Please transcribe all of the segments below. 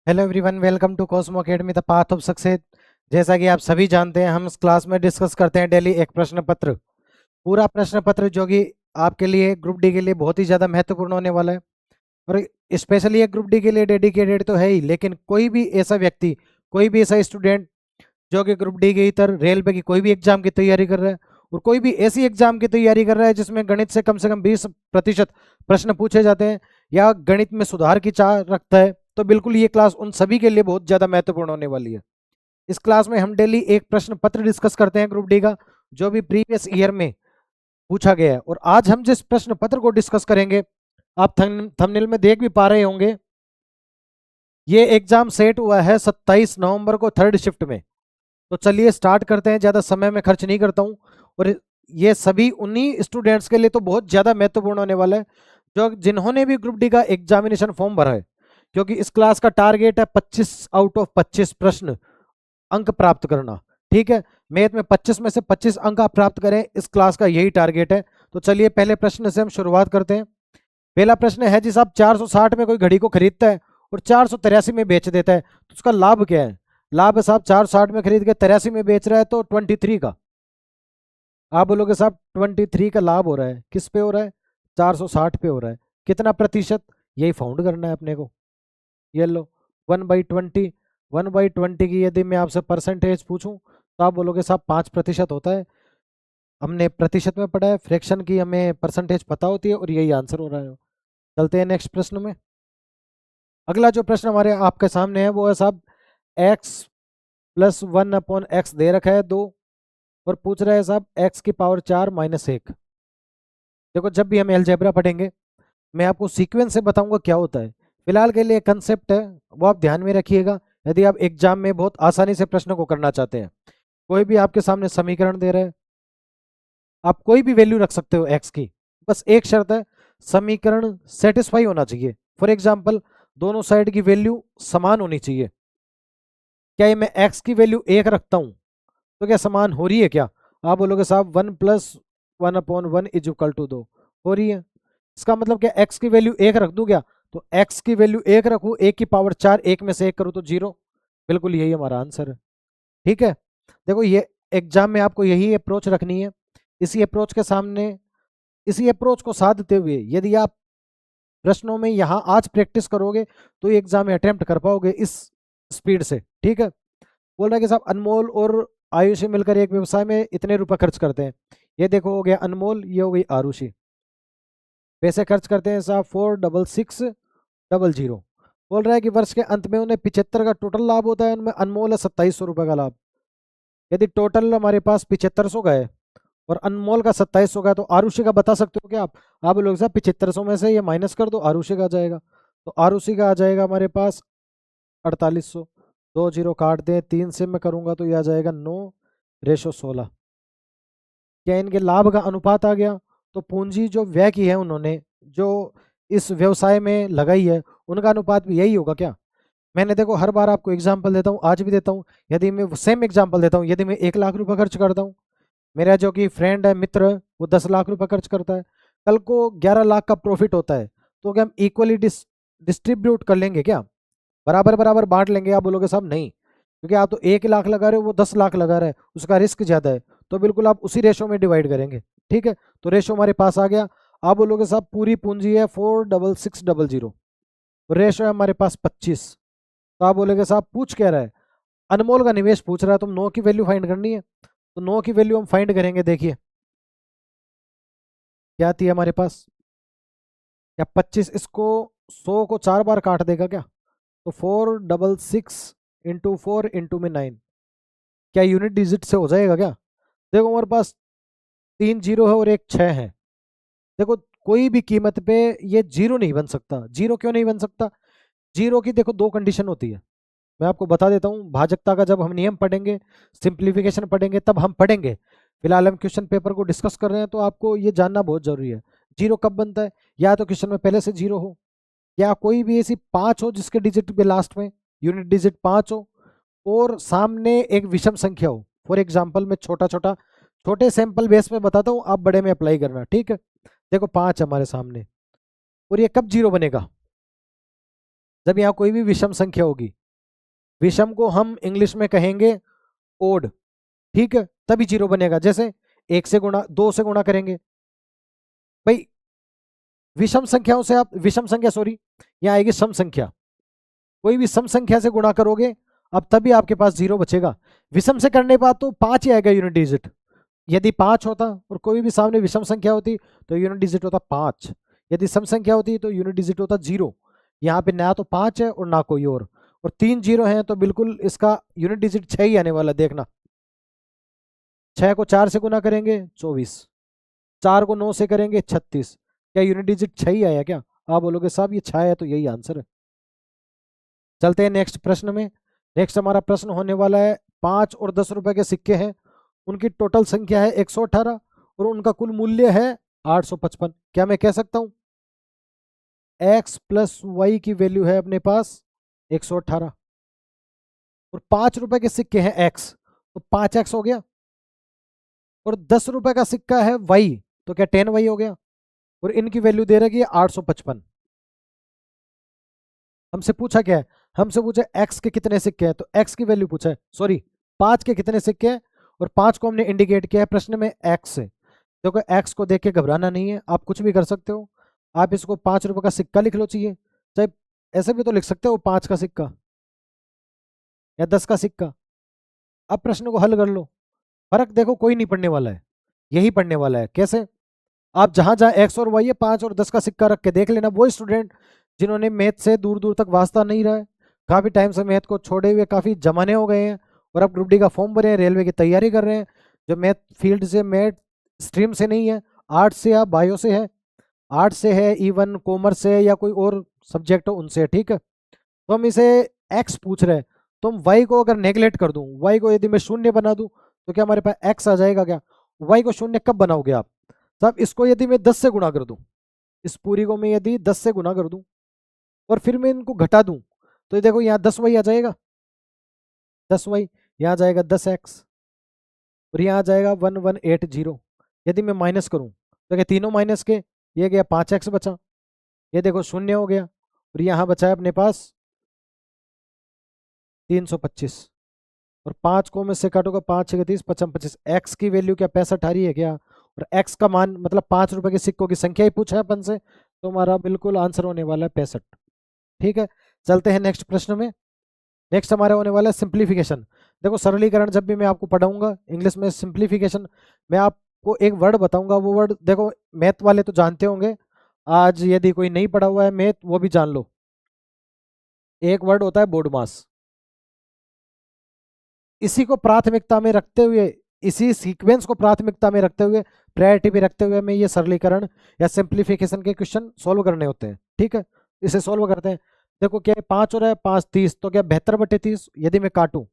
Hello everyone, welcome to Cosmo Academy the path of success. जैसा कि आप सभी जानते हैं, हम इस क्लास में डिस्कस करते हैं डेली एक प्रश्न पत्र। पूरा प्रश्न पत्र जो कि आपके लिए ग्रुप डी के लिए बहुत ही ज़्यादा महत्वपूर्ण होने वाला है। और स्पेशली एक ग्रुप डी के लिए डेडिकेटेड तो है ही, लेकिन कोई भी ऐसा व्यक्ति, कोई भी ऐसा स्टूडेंट जो कि ग्रुप डी की तरह रेलवे की कोई भी एग्जाम की तैयारी कर रहा है, और कोई भी ऐसी एग्जाम की तैयारी कर रहा है जिसमें गणित से कम 20% प्रश्न पूछे जाते हैं या गणित में सुधार की चाह रखता है, तो बिल्कुल ये क्लास उन सभी के लिए बहुत ज़्यादा महत्वपूर्ण होने वाली है। इस क्लास में हम डेली एक प्रश्न पत्र डिस्कस करते हैं ग्रुप डी का, जो भी प्रीवियस ईयर में पूछा गया है। और आज हम जिस प्रश्न पत्र को डिस्कस करेंगे, आप थंबनेल में देख भी पा रहे होंगे, ये एग्जाम सेट हुआ है 27 नवंबर को थर्ड शिफ्ट में। तो चलिए स्टार्ट करते हैं, ज़्यादा समय में खर्च नहीं करता हूँ। और ये सभी उन्हीं स्टूडेंट्स के लिए तो बहुत ज़्यादा महत्वपूर्ण होने वाला है जो जिन्होंने भी ग्रुप डी का एग्जामिनेशन फॉर्म भरा है, क्योंकि इस क्लास का टारगेट है 25 आउट ऑफ 25 प्रश्न अंक प्राप्त करना। ठीक है, मैथ में 25 में से 25 अंक आप प्राप्त करें, इस क्लास का यही टारगेट है। तो चलिए पहले प्रश्न से हम शुरुआत करते हैं। पहला प्रश्न है, जिस आप 460 में कोई घड़ी को खरीदता है और 483 में बेच देता है, तो उसका लाभ क्या है? लाभ है साहब, 460 में खरीद के 83 में बेच रहा है तो 23 का। आप बोलोगे साहब 23 का लाभ हो रहा है, किस पे हो रहा है? 460 पे हो रहा है। कितना प्रतिशत? यही फाउंड करना है अपने को। ये लो 1/20। 1/20 की यदि मैं आपसे परसेंटेज पूछूं तो आप बोलोगे साहब 5% होता है। हमने प्रतिशत में पढ़ा है, फ्रैक्शन की हमें परसेंटेज पता होती है, और यही आंसर हो रहा है। चलते हैं नेक्स्ट प्रश्न में। अगला जो प्रश्न हमारे आपके सामने है वो है साहब, x प्लस 1/x दे रखा है 2, और पूछ रहा है साहब x की पावर 4 माइनस 1। देखो, जब भी हम अलजेब्रा पढ़ेंगे मैं आपको सीक्वेंस से बताऊंगा क्या होता है। फिलहाल के लिए कंसेप्ट है, वो आप ध्यान में रखिएगा यदि आप एग्जाम में बहुत आसानी से प्रश्न को करना चाहते हैं। कोई भी आपके सामने समीकरण दे रहा है, आप कोई भी वैल्यू रख सकते हो एक्स की, बस एक शर्त है, समीकरण सेटिस्फाई होना चाहिए। फॉर एग्जाम्पल, दोनों साइड की वैल्यू समान होनी चाहिए। क्या ये मैं एक्स की वैल्यू 1 रखता हूं तो क्या समान हो रही है क्या? आप बोलोगे साहब 1 प्लस 1/1 इज इक्वल टू 2 हो रही है। इसका मतलब क्या एक्स की वैल्यू 1 रख दूं क्या? तो एक्स की वैल्यू 1 रखूं, 1 की पावर 4, 1 में से 1 करूं तो 0। बिल्कुल यही हमारा आंसर है। ठीक है, देखो ये एग्जाम में आपको यही अप्रोच रखनी है। इसी अप्रोच के सामने, इसी अप्रोच को साधते हुए यदि आप प्रश्नों में यहाँ आज प्रैक्टिस करोगे तो ये एग्जाम में अटेम्प्ट कर पाओगे इस स्पीड से। ठीक है, बोल रहा है कि साहब अनमोल और आयुषी मिलकर एक व्यवसाय में इतने रुपए खर्च करते हैं। ये देखो, हो गया अनमोल, ये हो गई आरुषि। पैसे खर्च करते हैं साहब 46600। बोल रहा है कि वर्ष के अंत में उन्हें 75 का टोटल लाभ होता है, उनमें अनमोल है 2700 रुपये का लाभ। यदि टोटल हमारे पास 7500 का है और अनमोल का 2700 का है, तो आरुषि का बता सकते हो क्या आप लोग साहब 7500 में से ये माइनस कर दो, आरुषि का आ जाएगा। तो आरुषि का आ जाएगा हमारे पास 4800। 2 जीरो काट दें, 3 से मैं करूंगा तो ये आ जाएगा 9:16। क्या इनके लाभ का अनुपात आ गया? तो पूंजी जो व्यय की है उन्होंने, जो इस व्यवसाय में लगाई है, उनका अनुपात भी यही होगा क्या? मैंने देखो हर बार आपको एग्जाम्पल देता हूँ, आज भी देता हूँ। यदि मैं सेम एग्जाम्पल देता हूँ, यदि मैं 1 लाख रुपए खर्च करता हूँ, मेरा जो कि फ्रेंड है, मित्र, वो 10 लाख रुपए खर्च करता है, कल को 11 लाख का प्रॉफिट होता है, तो क्या हम इक्वली डिस्ट्रीब्यूट कर लेंगे क्या? बराबर बराबर बांट लेंगे? आप बोलोगे साहब नहीं, क्योंकि आप तो 1 लाख लगा रहे हो, वो 10 लाख लगा रहा है, उसका रिस्क ज्यादा है, तो बिल्कुल आप उसी रेशो में डिवाइड करेंगे। ठीक है, तो रेशो हमारे पास आ गया। आप बोलोगे साहब पूरी पूंजी है 46600, रेशो है हमारे पास 25। तो आप बोलोगे साहब पूछ क्या रहा है? अनमोल का निवेश पूछ रहा है, तुम 9 की वैल्यू फाइंड करनी है, तो 9 की वैल्यू हम फाइंड करेंगे। देखिए क्या आती है हमारे पास, क्या 25 इसको 100 को 4 बार काट देगा क्या? तो 466 × 4 × 9, क्या यूनिट डिजिट से हो जाएगा क्या? देखो हमारे पास 3 जीरो है और 1 6 है। देखो कोई भी कीमत पे ये जीरो नहीं बन सकता। जीरो क्यों नहीं बन सकता? जीरो की देखो 2 कंडीशन होती है, मैं आपको बता देता हूँ। भाजकता का जब हम नियम पढ़ेंगे, सिंप्लीफिकेशन पढ़ेंगे, तब हम पढ़ेंगे। फिलहाल हम क्वेश्चन पेपर को डिस्कस कर रहे हैं, तो आपको ये जानना बहुत जरूरी है। जीरो कब बनता है? या तो क्वेश्चन में पहले से जीरो हो, या कोई भी ऐसी 5 हो जिसके डिजिट पे लास्ट में यूनिट डिजिट 5 हो, और सामने एक विषम संख्या हो। फॉर एग्जाम्पल मैं छोटा छोटा छोटे सैंपल बेस में बताता हूँ, आप बड़े में अप्लाई करना। ठीक है, देखो 5 हमारे सामने, और ये कब जीरो बनेगा? जब यहाँ कोई भी विषम संख्या होगी। विषम को हम इंग्लिश में कहेंगे ओड, ठीक है, तभी जीरो बनेगा। जैसे 1 से गुणा, 2 से गुणा करेंगे भाई, विषम संख्याओं से आप, विषम संख्या सॉरी, यहाँ आएगी सम संख्या, कोई भी सम संख्या से गुणा करोगे अब तभी आपके पास जीरो बचेगा। विषम से करने के बाद तो 5 ही आएगा यूनिट डिजिट। यदि 5 होता और कोई भी सामने विषम संख्या होती तो यूनिट डिजिट होता 5, यदि सम संख्या होती तो यूनिट डिजिट होता 0। यहाँ पे ना तो 5 है और ना कोई और 3 जीरो हैं, तो बिल्कुल इसका यूनिट डिजिट 6 ही आने वाला। देखना 6 को 4 से गुना करेंगे 24, 4 को 9 से करेंगे 36, क्या यूनिट डिजिट 6 ही आया क्या? आप बोलोगे साहब ये 6 है, तो यही आंसर है। चलते हैं नेक्स्ट प्रश्न में। नेक्स्ट हमारा प्रश्न होने वाला है 5 और 10 रुपए के सिक्के हैं, उनकी टोटल संख्या है 118 और उनका कुल मूल्य है 855। क्या मैं कह सकता हूं x प्लस वाई की वैल्यू है अपने पास 118 और 5 रुपए के सिक्के हैं x, तो 5x हो गया, और 10 रुपए का सिक्का है y, तो क्या 10y हो गया, और इनकी वैल्यू दे रखी है 855। हमसे पूछा क्या है, हमसे पूछा x के कितने सिक्के हैं, तो x की वैल्यू पूछा है, सॉरी 5 के कितने सिक्के हैं, और 5 को हमने इंडिकेट किया है प्रश्न में x से। देखो x को देख के घबराना नहीं है, आप कुछ भी कर सकते हो। आप इसको 5 रुपए का सिक्का लिख लो, चाहिए चाहे ऐसे भी तो लिख सकते हो 5 का सिक्का या 10 का सिक्का। अब प्रश्न को हल कर लो, फर्क देखो कोई नहीं पड़ने वाला है, यही पड़ने वाला है। कैसे? आप जहां जहां एक्स और वाई है 5 और 10 का सिक्का रख के देख लेना। वो स्टूडेंट जिन्होंने मैथ से दूर दूर तक वास्ता नहीं रहा है, काफी टाइम से मैथ को छोड़े हुए काफी जमाने हो गए हैं, और अब ग्रुप डी का फॉर्म भरे हैं, रेलवे की तैयारी कर रहे हैं, जो मैथ फील्ड से, मैथ स्ट्रीम से नहीं है, आर्ट से या बायो से है, आर्ट से है, इवन कॉमर्स से या कोई और सब्जेक्ट हो उनसे, ठीक है। तो हम इसे एक्स पूछ रहे हैं, तो हम वाई को अगर नेगलेक्ट कर दूं, वाई को यदि मैं शून्य बना दूं, तो क्या हमारे पास एक्स आ जाएगा क्या? वाई को शून्य कब बनाओगे आप? साहब इसको यदि मैं 10 से गुणा कर दूं, इस पूरी को मैं यदि 10 से गुणा कर दूं और फिर मैं इनको घटा दूं, तो ये देखो यहाँ 10 वाई आ जाएगा, 10 वाई, यहाँ जाएगा 10x, और यहाँ आ जाएगा 1180। यदि मैं माइनस करूं तो क्या तीनों माइनस के, ये गया 5x बचा, ये देखो शून्य हो गया, और यहाँ बचा है अपने पास 325, और 5 को में से काटोगे 5 6 30 55 25, एक्स की वैल्यू क्या 65 आ रही है क्या? और एक्स का मान मतलब 5 रुपए के सिक्कों की संख्या ही पूछा है अपन से, तो हमारा बिल्कुल आंसर होने वाला है 65। ठीक है, चलते हैं नेक्स्ट प्रश्न में। नेक्स्ट हमारा होने वाला है सिंप्लीफिकेशन। देखो सरलीकरण जब भी मैं आपको पढ़ाऊंगा इंग्लिश में सिंप्लीफिकेशन, मैं आपको एक वर्ड बताऊंगा, वो वर्ड देखो मैथ वाले तो जानते होंगे, आज यदि कोई नहीं पढ़ा हुआ है मैथ वो भी जान लो। एक वर्ड होता है बोर्ड मास, इसी को प्राथमिकता में रखते हुए, इसी सीक्वेंस को प्राथमिकता में रखते हुए, प्रायोरिटी पे रखते हुए, मैं ये सरलीकरण या सिंप्लीफिकेशन के क्वेश्चन सॉल्व करने होते हैं। ठीक है, इसे सॉल्व करते हैं। देखो क्या 5 हो रहा है, 5 30, तो क्या 72/30, यदि मैं काटूं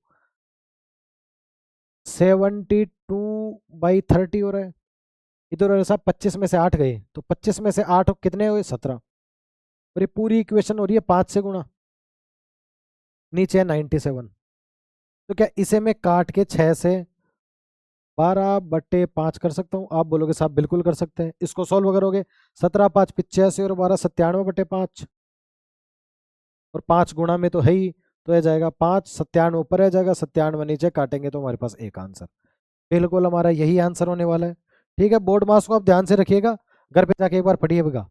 72/30 हो रहा है, इधर साहब 25 में से 8 गए, तो 25 में से 8 कितने हुए 17, और ये पूरी इक्वेशन हो रही है 5 से गुणा, नीचे है 97। तो क्या इसे मैं काट के 6 से 12/5 कर सकता हूँ? आप बोलोगे साहब बिल्कुल कर सकते हैं। इसको सॉल्व करोगे 17 5 85 और 12 97/5, और 5 गुणा में तो है ही, तो यह जाएगा 5 97 ऊपर रह जाएगा, 97 नीचे काटेंगे तो हमारे पास एक आंसर, बिल्कुल हमारा यही आंसर होने वाला है। ठीक है, बोर्ड मास को आप ध्यान से रखिएगा, घर पे जाके एक बार पढ़िएगा।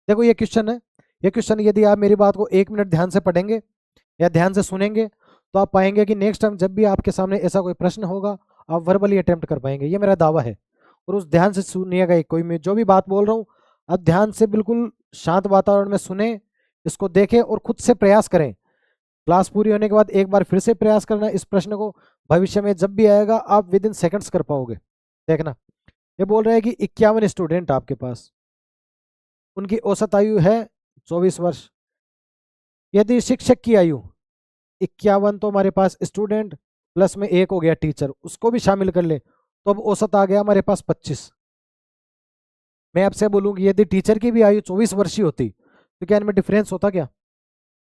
देखो ये क्वेश्चन है, ये क्वेश्चन यदि आप मेरी बात को 1 मिनट ध्यान से पढ़ेंगे या ध्यान से सुनेंगे, तो आप पाएंगे कि नेक्स्ट टाइम जब भी आपके सामने ऐसा कोई प्रश्न होगा आप वर्बली अटेम्प्ट कर पाएंगे, ये मेरा दावा है। और उस ध्यान से सुनिएगा, एक कोई मैं जो भी बात बोल रहा हूँ आप ध्यान से बिल्कुल शांत वातावरण में सुने, इसको देखें और खुद से प्रयास करें। क्लास पूरी होने के बाद एक बार फिर से प्रयास करना इस प्रश्न को, भविष्य में जब भी आएगा आप विद इन सेकेंड्स कर पाओगे। देखना ये बोल रहे हैं कि 51 स्टूडेंट आपके पास, उनकी औसत आयु है 24 वर्ष। यदि शिक्षक की आयु 51, तो हमारे पास स्टूडेंट प्लस में एक हो गया टीचर, उसको भी शामिल कर ले, तो अब औसत आ गया हमारे पास 25। मैं आपसे बोलूंगी यदि टीचर की भी आयु 24 वर्षीय होती तो क्या इनमें डिफरेंस होता क्या?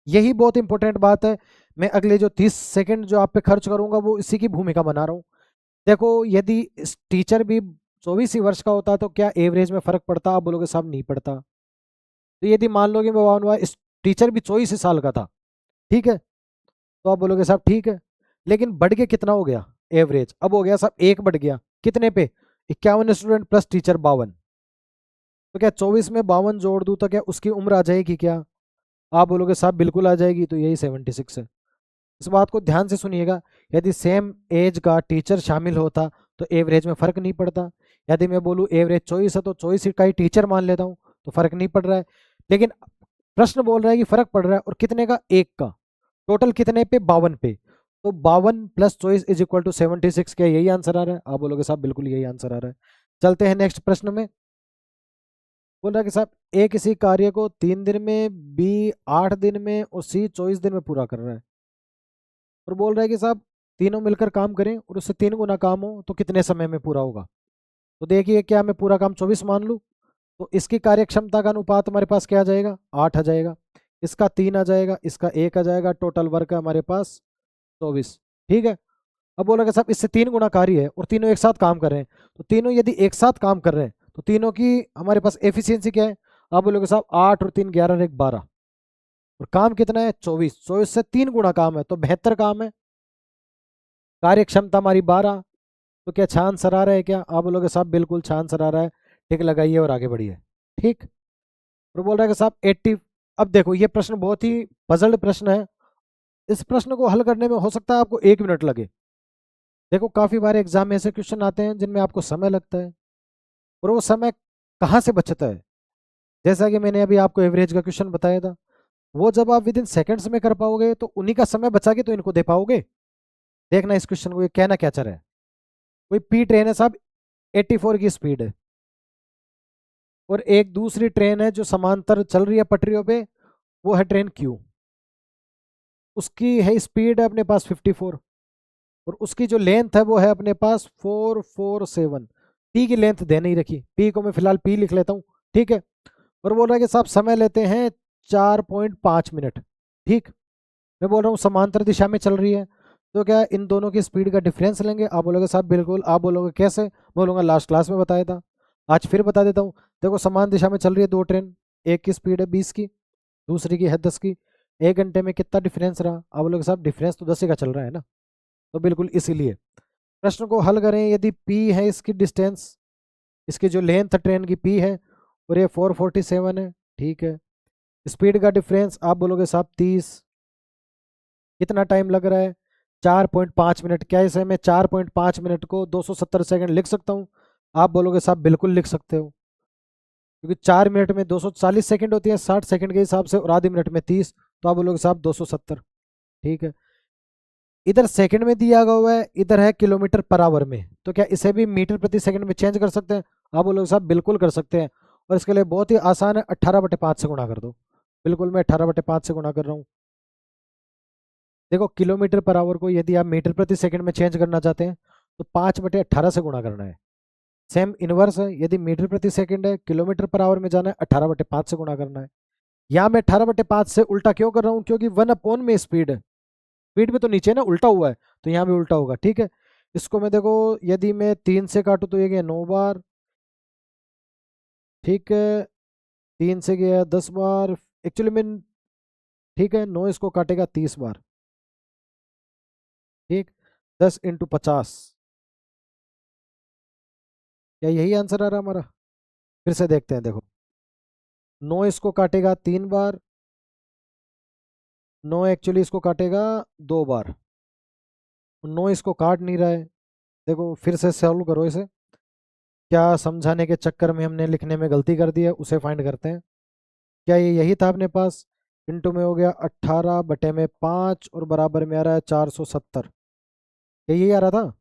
यही बहुत इंपॉर्टेंट बात है। मैं अगले जो 30 सेकंड जो आप पे खर्च करूंगा वो इसी की भूमिका बना रहा हूँ। देखो यदि टीचर भी 24 ही वर्ष का होता तो क्या एवरेज में फर्क पड़ता? आप बोलोगे साहब नहीं पड़ता। तो यदि मान लो कि मैं टीचर भी 24 ही साल का था, ठीक है, तो आप बोलोगे साहब ठीक है, लेकिन बढ़ के कितना हो गया एवरेज, अब हो गया साहब 1 बढ़ गया कितने पे, 51 स्टूडेंट प्लस टीचर 52। तो क्या 24 में 52 जोड़ दूं तो क्या उसकी उम्र आ जाएगी क्या? आप बोलोगे साहब बिल्कुल आ जाएगी, तो यही 76 है। इस बात को ध्यान से सुनिएगा, यदि सेम एज का टीचर शामिल होता तो एवरेज में फर्क नहीं पड़ता। यदि मैं बोलूँ एवरेज 24 है तो 24 का ही टीचर मान लेता हूँ, तो फर्क नहीं पड़ रहा है। लेकिन प्रश्न बोल रहा है कि फर्क पड़ रहा है, और कितने का, 1 का। टोटल कितने पे, 52 पे। तो 52 प्लस 24 इज इक्वल टू 76, क्या यही आंसर आ रहा है? आप बोलोगे साहब बिल्कुल यही आंसर आ रहा है। चलते हैं नेक्स्ट प्रश्न में। बोल रहा है कि साहब ए किसी कार्य को 3 दिन में, बी 8 दिन में और सी 24 दिन में पूरा कर रहा है। और बोल रहा है कि साहब तीनों मिलकर काम करें और उससे 3 गुना काम हो तो कितने समय में पूरा होगा। तो देखिए, क्या मैं पूरा काम 24 मान लूँ, तो इसकी कार्यक्षमता का अनुपात हमारे पास क्या आ जाएगा, 8 आ जाएगा। इसका 3 आ जाएगा, इसका 1 आ जाएगा, टोटल वर्क है हमारे पास 24। ठीक है। अब बोला कि साहब इससे 3 गुना कार्य है और तीनों एक साथ काम कर रहे हैं, तो तीनों यदि एक साथ काम कर रहे हैं तो तीनों की हमारे पास एफिशिएंसी क्या है। आप बोलोगे साहब 8 और 3 11 और 1 12, और काम कितना है 24, 24 से 3 गुना काम है तो 72 काम है। कार्य क्षमता हमारी 12। तो क्या छान आंसर आ रहा है क्या? आप बोलोगे साहब बिल्कुल छान आंसर आ रहा है, टिक लगाइए और आगे बढ़िए। ठीक। और बोल रहा है कि साहब 80। अब देखो ये प्रश्न बहुत ही पजल्ड प्रश्न है। इस प्रश्न को हल करने में हो सकता है आपको 1 मिनट लगे। देखो काफी बार एग्जाम में ऐसे क्वेश्चन आते हैं जिनमें आपको समय लगता है, और वो समय कहाँ से बचता है। जैसा कि मैंने अभी आपको एवरेज का क्वेश्चन बताया था, वो जब आप विद इन सेकेंड्स में कर पाओगे तो उन्हीं का समय बचा के तो इनको दे पाओगे। देखना इस क्वेश्चन को, ये कहना क्या चाह रहा है। कोई पी ट्रेन है साहब, 84 की स्पीड है, और एक दूसरी ट्रेन है जो समांतर चल रही है पटरियों पे, वो है ट्रेन क्यू। उसकी है स्पीड है अपने पास 54, और उसकी जो लेंथ है वो है अपने पास 447। पी की लेंथ दे नहीं रखी, पी को मैं फिलहाल पी लिख लेता हूँ। ठीक है। और बोल रहा है कि साहब समय लेते हैं 4.5 मिनट। ठीक। मैं बोल रहा हूँ समांतर दिशा में चल रही है, तो क्या इन दोनों की स्पीड का डिफरेंस लेंगे? आप बोलोगे साहब बिल्कुल। आप बोलोगे कैसे? बोलूँगा लास्ट क्लास में बताया था, आज फिर बता देता हूँ। देखो समान दिशा में चल रही है दो ट्रेन, एक की स्पीड है 20 की, दूसरी की है 10 की। 1 घंटे में कितना डिफरेंस रहा? आप बोलोगे साहब डिफरेंस तो 10 ही का चल रहा है ना। तो बिल्कुल इसीलिए प्रश्न को हल करें, यदि P है इसकी डिस्टेंस, इसकी जो लेंथ ट्रेन की P है, और ये 447 है। ठीक है। स्पीड का डिफरेंस आप बोलोगे साहब 30। कितना टाइम लग रहा है? 4.5 मिनट। क्या इसे मैं 4.5 मिनट को 270 सेकंड लिख सकता हूँ? आप बोलोगे साहब बिल्कुल लिख सकते हो, क्योंकि 4 मिनट में 240 सेकंड होती है 60 सेकंड के हिसाब से, और आधे मिनट में 30। तो आप बोलोगे साहब 270। ठीक है। इधर सेकंड में दिया हुआ है, इधर है किलोमीटर पर आवर में, तो क्या इसे भी मीटर प्रति सेकंड में चेंज कर सकते हैं? आप बोलोगे साहब बिल्कुल कर सकते हैं, और इसके लिए बहुत ही आसान है, 18/5 से गुणा कर दो। बिल्कुल मैं 18/5 से गुणा कर रहा हूँ। देखो किलोमीटर पर आवर को यदि आप मीटर प्रति सेकंड में चेंज करना चाहते हैं तो 5/18 से गुणा करना है। सेम इनवर्स है, यदि मीटर प्रति सेकंड है, किलोमीटर पर आवर में जाना है, 18/5 से गुणा करना है। यहाँ मैं 18/5 से उल्टा क्यों कर रहा हूँ? क्योंकि 1 अपॉन में स्पीड है, स्पीड में तो नीचे ना उल्टा हुआ है, तो यहाँ भी उल्टा होगा। ठीक है। इसको मैं देखो, यदि मैं 3 से काटूँ तो ये गया 9 बार। ठीक है। 3 से गया 10 बार, एक्चुअली मैं, ठीक है 9 इसको काटेगा 30 बार। ठीक। 10 × 50, क्या यही आंसर आ रहा हमारा? फिर से देखते हैं, देखो 9 इसको काटेगा 3 बार, 9 एक्चुअली इसको काटेगा 2 बार, 9 इसको काट नहीं रहा है। देखो फिर से सॉल्व करो इसे, क्या समझाने के चक्कर में हमने लिखने में गलती कर दी है उसे फाइंड करते हैं। क्या ये यही था अपने पास? इंटू में हो गया 18/5 और बराबर में आ रहा है 470। क्या यही आ रहा था?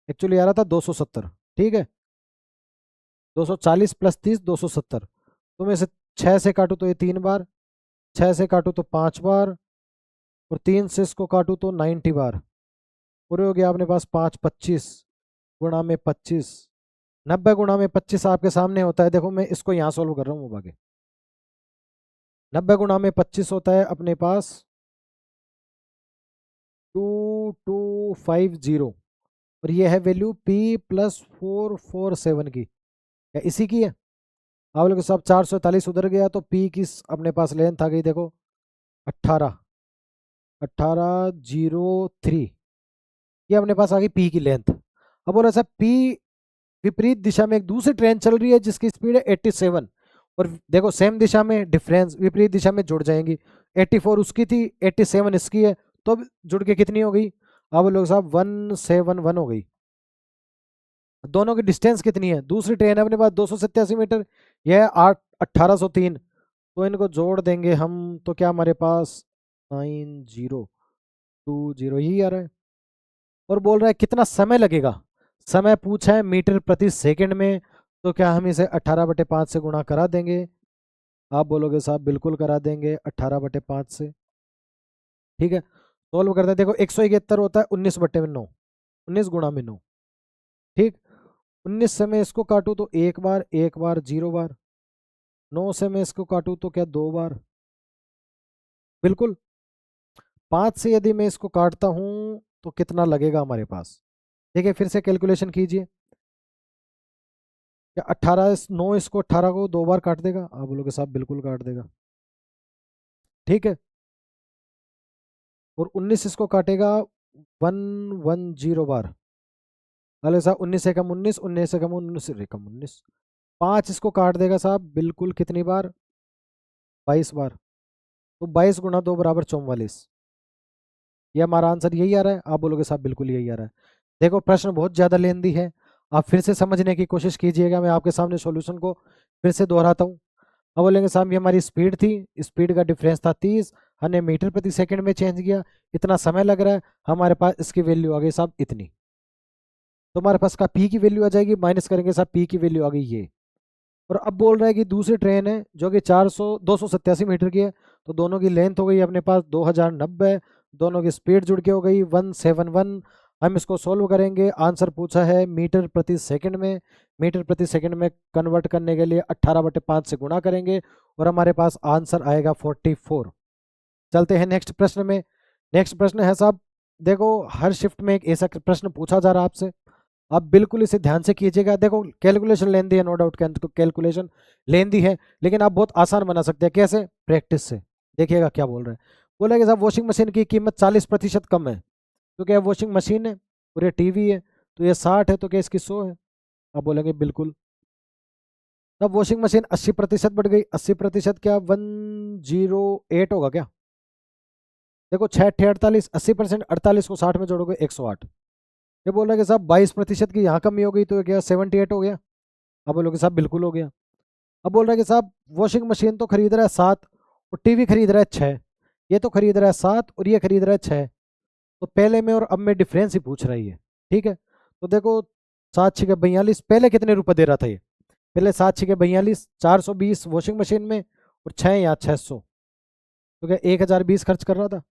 एक्चुअली आ रहा था 270। ठीक है। 240 + 30 270। तो मैं इसे 6 से काटूँ तो ये 3 बार, 6 से काटूँ तो 5 बार, और 3 से इसको काटूँ तो 90 बार। पूरे हो गया अपने पास 5 25 गुणा में 25, 90 × 25 आपके सामने होता है। देखो मैं इसको यहाँ सोल्व कर रहा हूँ आगे। 90 × 25 होता है अपने पास 2250, और ये है वैल्यू P +447 की। क्या इसी की है? आप लोग सब 443 उधर गया तो P की अपने पास लेंथ आ गई, देखो 18। 1803, ये अपने पास आ गई पी की लेंथ। अब बोला साहब पी विपरीत दिशा में एक दूसरी ट्रेन चल रही है जिसकी स्पीड है 87, और देखो सेम दिशा में डिफरेंस विपरीत दिशा में जुड़ जाएंगी। 84 उसकी थी, 87 इसकी है, तो अब जुड़ के कितनी हो गई? अब लोग साहब 171 हो गई। दोनों की डिस्टेंस कितनी है? दूसरी ट्रेन है अपने पास 287 मीटर, यह है 1803, तो इनको जोड़ देंगे हम, तो क्या हमारे पास 9020 ही आ रहा है। और बोल रहा है कितना समय लगेगा, समय पूछा है मीटर प्रति सेकंड में, तो क्या हम इसे 18/5 से गुणा करा देंगे? आप बोलोगे साहब बिल्कुल करा देंगे 18/5 से। ठीक है, सोल्व करते हैं। देखो 171 होता है 19/9, 19 × 9। ठीक, 19 से मैं इसको काटूं तो एक बार 0 बार, 9 से मैं इसको काटूं तो क्या 2 बार, बिल्कुल। 5 से यदि मैं इसको काटता हूं तो कितना लगेगा हमारे पास? देखिए फिर से कैलकुलेशन कीजिए, क्या 9 इसको 18 को 2 बार काट देगा? आप बोलोगे साहब बिल्कुल काट देगा। ठीक है, और 19 इसको काटेगा 110 बार। अरे साहब 19 से कम 19, 19 से कम 19 से कम 19, 5 इसको काट देगा साहब बिल्कुल कितनी बार? 22 बार। तो 22 × 2 = 44, ये हमारा आंसर यही आ रहा है। आप बोलोगे साहब बिल्कुल यही आ रहा है। देखो प्रश्न बहुत ज़्यादा लेंदी है, आप फिर से समझने की कोशिश कीजिएगा। मैं आपके सामने सॉल्यूशन को फिर से दोहराता हूँ। अब बोलेंगे साहब ये हमारी स्पीड थी, स्पीड का डिफरेंस था 30, हमने मीटर प्रति सेकंड में चेंज किया, इतना समय लग रहा है, हमारे पास इसकी वैल्यू आ गई साहब इतनी। तो हमारे पास का पी की वैल्यू आ जाएगी, माइनस करेंगे साहब पी की वैल्यू आ गई ये। और अब बोल रहा है कि दूसरी ट्रेन है जो कि 287 मीटर की है, तो दोनों की लेंथ हो गई अपने पास 2090, दोनों की स्पीड जुड़ के हो गई 171। हम इसको सोल्व करेंगे, आंसर पूछा है मीटर प्रति सेकंड में, मीटर प्रति सेकंड में कन्वर्ट करने के लिए 18/5 से गुणा करेंगे, और हमारे पास आंसर आएगा 44। चलते हैं नेक्स्ट प्रश्न में। नेक्स्ट प्रश्न है साहब, देखो हर शिफ्ट में एक ऐसा प्रश्न पूछा जा रहा है आपसे, आप बिल्कुल इसे ध्यान से कीजिएगा। देखो कैलकुलेशन लेंदी है, नो डाउट कैलकुलेशन लेंदी है, लेकिन आप बहुत आसान बना सकते हैं। कैसे? प्रैक्टिस से। देखिएगा क्या बोल रहे हैं। बोला कि साहब वॉशिंग मशीन की कीमत 40% कम है, तो क्या वॉशिंग मशीन है और ये टीवी है, तो ये 60 है, तो क्या इसकी 100 है? आप बोलेंगे बिल्कुल। तब वॉशिंग मशीन 80% बढ़ गई, 80% क्या 108 होगा क्या? देखो 6 × 8 = 48, 80%, 48 को 60 में जोड़ोगे 108। ये बोल रहा है कि साहब 22% की यहाँ कमी हो गई, तो क्या 78 हो गया? अब बोलोगे साहब बिल्कुल हो गया। अब बोल रहा है कि साहब वॉशिंग मशीन तो खरीद रहा है 7 और टीवी खरीद रहा है 6, ये तो खरीद रहा है 7 और ये खरीद रहा है 6, तो पहले में और अब में डिफरेंस ही पूछ रही है। ठीक है, तो देखो 7×6 = 42, पहले कितने रुपए दे रहा था ये? पहले 7×6 = 42, 420 वॉशिंग मशीन में, और 6 यहाँ 600, तो क्या 1020 खर्च कर रहा था?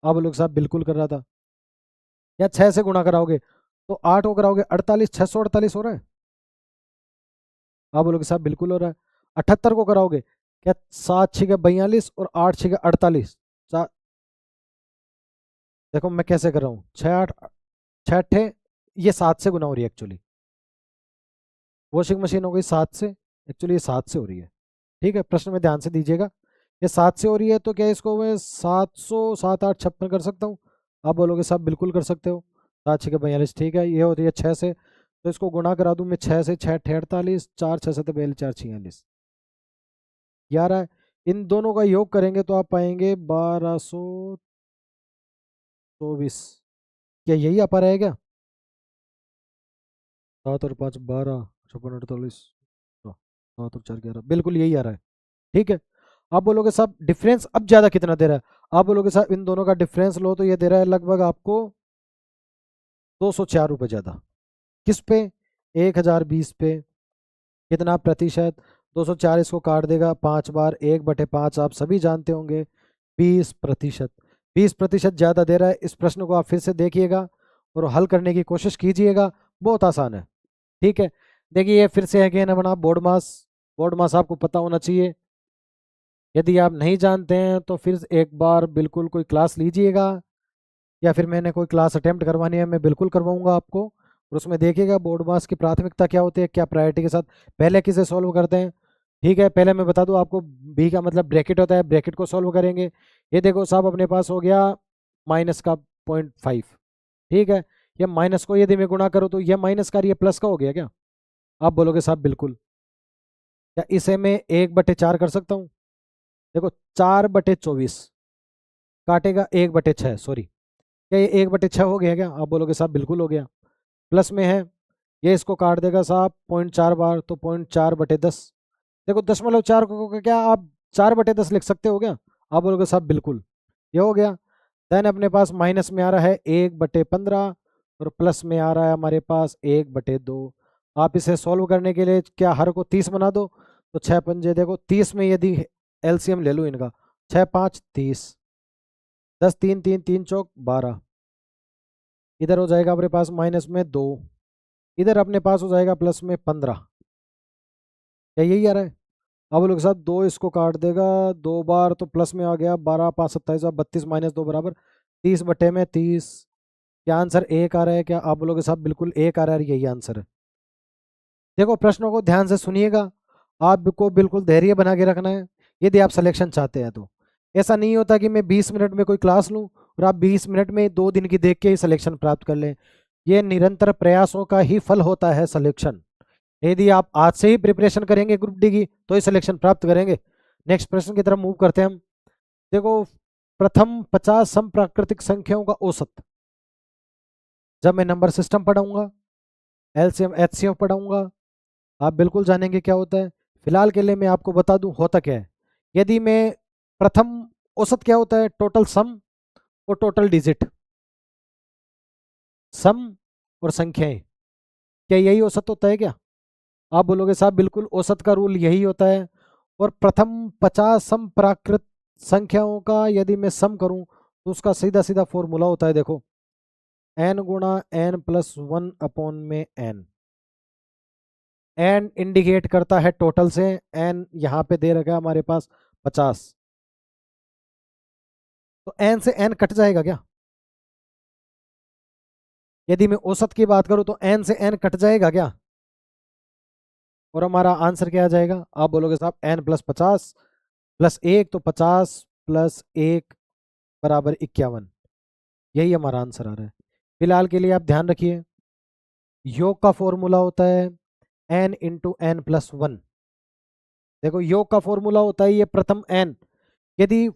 आप लोग साहब बिल्कुल कर रहा था। या 6 से गुणा कराओगे तो 8 को कराओगे 48, 648 हो रहा है? आप बोलोगे साहब बिल्कुल हो रहा है। 78 को कराओगे, क्या 7×6 = 42 और 8×6 = 48, देखो मैं कैसे कर रहा हूँ, 6 8 ये 7 से गुना हो रही है एक्चुअली, वॉशिंग मशीन हो गई 7 से, एक्चुअली ये 7 से हो रही है। ठीक है, प्रश्न में ध्यान से दीजिएगा, ये 7 से हो रही है, तो क्या इसको मैं 700 7 8 56 कर सकता हूँ? आप बोलोगे साहब बिल्कुल कर सकते हो। 7×6 = 42, ठीक है, ये होती है 6 से, तो इसको गुणा करा दूं मैं 6 से, 6 × 8 = 48, 4 × 6 = 42, 4×6 = 46, 11। इन दोनों का योग करेंगे तो आप पाएंगे 1224। क्या यही आ पा रहा है क्या? 7 और 5 12, 56 48, 7 और 4 11, बिल्कुल यही आ रहा है। ठीक है, आप बोलोगे साहब डिफरेंस अब ज्यादा कितना दे रहा है? आप बोलोगे साहब इन दोनों का डिफरेंस लो तो ये दे रहा है लगभग आपको 204 रुपये ज्यादा। किस पे? 1020 पे। कितना प्रतिशत? 204, इसको काट देगा 5 बार, 1/5 आप सभी जानते होंगे, 20%। 20% ज्यादा दे रहा है। इस प्रश्न को आप फिर से देखिएगा और हल करने की कोशिश कीजिएगा, बहुत आसान है। ठीक है, देखिए ये फिर से अगेन अपना बोर्ड मास, बोर्ड मास आपको पता होना चाहिए। यदि आप नहीं जानते हैं तो फिर एक बार बिल्कुल कोई क्लास लीजिएगा, या फिर मैंने कोई क्लास अटेम्प्ट करवानी है मैं बिल्कुल करवाऊंगा आपको, और उसमें देखिएगा बोर्ड मास की प्राथमिकता क्या होती है, क्या प्रायोरिटी के साथ पहले किसे सॉल्व करते हैं। ठीक है, पहले मैं बता दूं आपको, बी का मतलब ब्रैकेट होता है, ब्रैकेट को सॉल्व करेंगे। ये देखो साहब अपने पास हो गया माइनस का 0.5। ठीक है, ये माइनस को यदि मैं गुणा करूँ तो ये माइनस का और ये प्लस का हो गया क्या? आप बोलोगे साहब बिल्कुल। क्या इसे मैं 1/4 कर सकता हूँ? देखो 4/24 काटेगा 1/6, सॉरी, क्या ये 1/6 हो गया क्या? आप बोलोगे साहब बिल्कुल हो गया। प्लस में है, ये इसको काट देगा साहब 0.4 बार, तो 0.4/10। देखो 0.4 को क्या आप 4/10 लिख सकते हो क्या? आप बोलोगे साहब बिल्कुल, ये हो गया। देन अपने पास माइनस में आ रहा है 1/15 और प्लस में आ रहा है हमारे पास 1/2। आप इसे सॉल्व करने के लिए क्या हर को 30 बना दो, तो 6×5 देखो 30 में यदि एलसीएम ले लो इनका, 6×5 30, 10 3 3 3 चौक 12, इधर हो जाएगा अपने पास माइनस में 2, इधर अपने पास हो जाएगा प्लस में 15। क्या यही आ रहा है? अब लोग साथ 2 इसको काट देगा 2 बार, तो प्लस में आ गया 12 5 27 32 -2 बराबर 30/30। क्या आंसर 1 आ रहा है क्या? आप बोलोगे साहब बिल्कुल 1 आ रहा है, यही आंसर है। देखो प्रश्नों को ध्यान से सुनिएगा, आपको बिल्कुल धैर्य बना के रखना है यदि आप सिलेक्शन चाहते हैं तो। ऐसा नहीं होता कि मैं 20 मिनट में कोई क्लास लूँ और आप 20 मिनट में 2 दिन की देख के ही सिलेक्शन प्राप्त कर लें। ये निरंतर प्रयासों का ही फल होता है सिलेक्शन। यदि आप आज से ही प्रिपरेशन करेंगे ग्रुप डी की तो ही सिलेक्शन प्राप्त करेंगे। नेक्स्ट प्रश्न की तरफ मूव करते हैं हम। देखो प्रथम 50 समप्राकृतिक संख्याओं का औसत, जब मैं नंबर सिस्टम पढ़ाऊंगा, एलसीएम एचसीएफ पढ़ाऊंगा, आप बिल्कुल जानेंगे क्या होता है। फिलहाल के लिए मैं आपको बता दूं होता क्या है। यदि मैं प्रथम औसत क्या होता है? टोटल सम और टोटल डिजिट, सम और संख्याएं, क्या यही औसत होता है क्या? आप बोलोगे साहब बिल्कुल औसत का रूल यही होता है। और प्रथम 50 समप्राकृत संख्याओं का यदि मैं सम करूं तो उसका सीधा सीधा फॉर्मूला होता है, देखो n गुणा n+1 में n। एन इंडिकेट करता है टोटल से, एन यहाँ पे दे रखा है हमारे पास 50, तो एन से एन कट जाएगा क्या? यदि मैं औसत की बात करूं तो एन से एन कट जाएगा क्या? और हमारा आंसर क्या आ जाएगा? आप बोलोगे साहब n+50 +1, तो 50 +1 बराबर 51। यही हमारा आंसर आ रहा है। फिलहाल के लिए आप ध्यान रखिए, योग का फॉर्मूला होता है n×n+1। देखो योग का फॉर्मूला होता है ये प्रथम n, यदि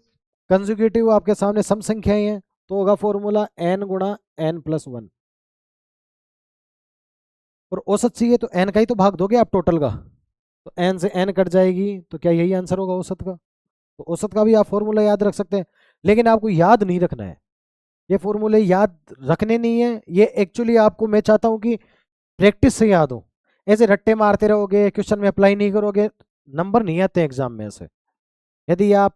कंजुगेटिव आपके सामने सम संख्याएं हैं तो होगा फॉर्मूला n गुणा n+1। और औसत चाहिए तो n का ही तो भाग दोगे आप टोटल का, तो n से n कट जाएगी, तो क्या यही आंसर होगा औसत का? तो औसत का भी आप फॉर्मूला याद रख सकते हैं, लेकिन आपको याद नहीं रखना है। ये फॉर्मूले याद रखने नहीं है, ये एक्चुअली आपको मैं चाहता हूँ कि प्रैक्टिस से याद हो। ऐसे रट्टे मारते रहोगे, क्वेश्चन में अप्लाई नहीं करोगे, नंबर नहीं आते एग्जाम में ऐसे। यदि आप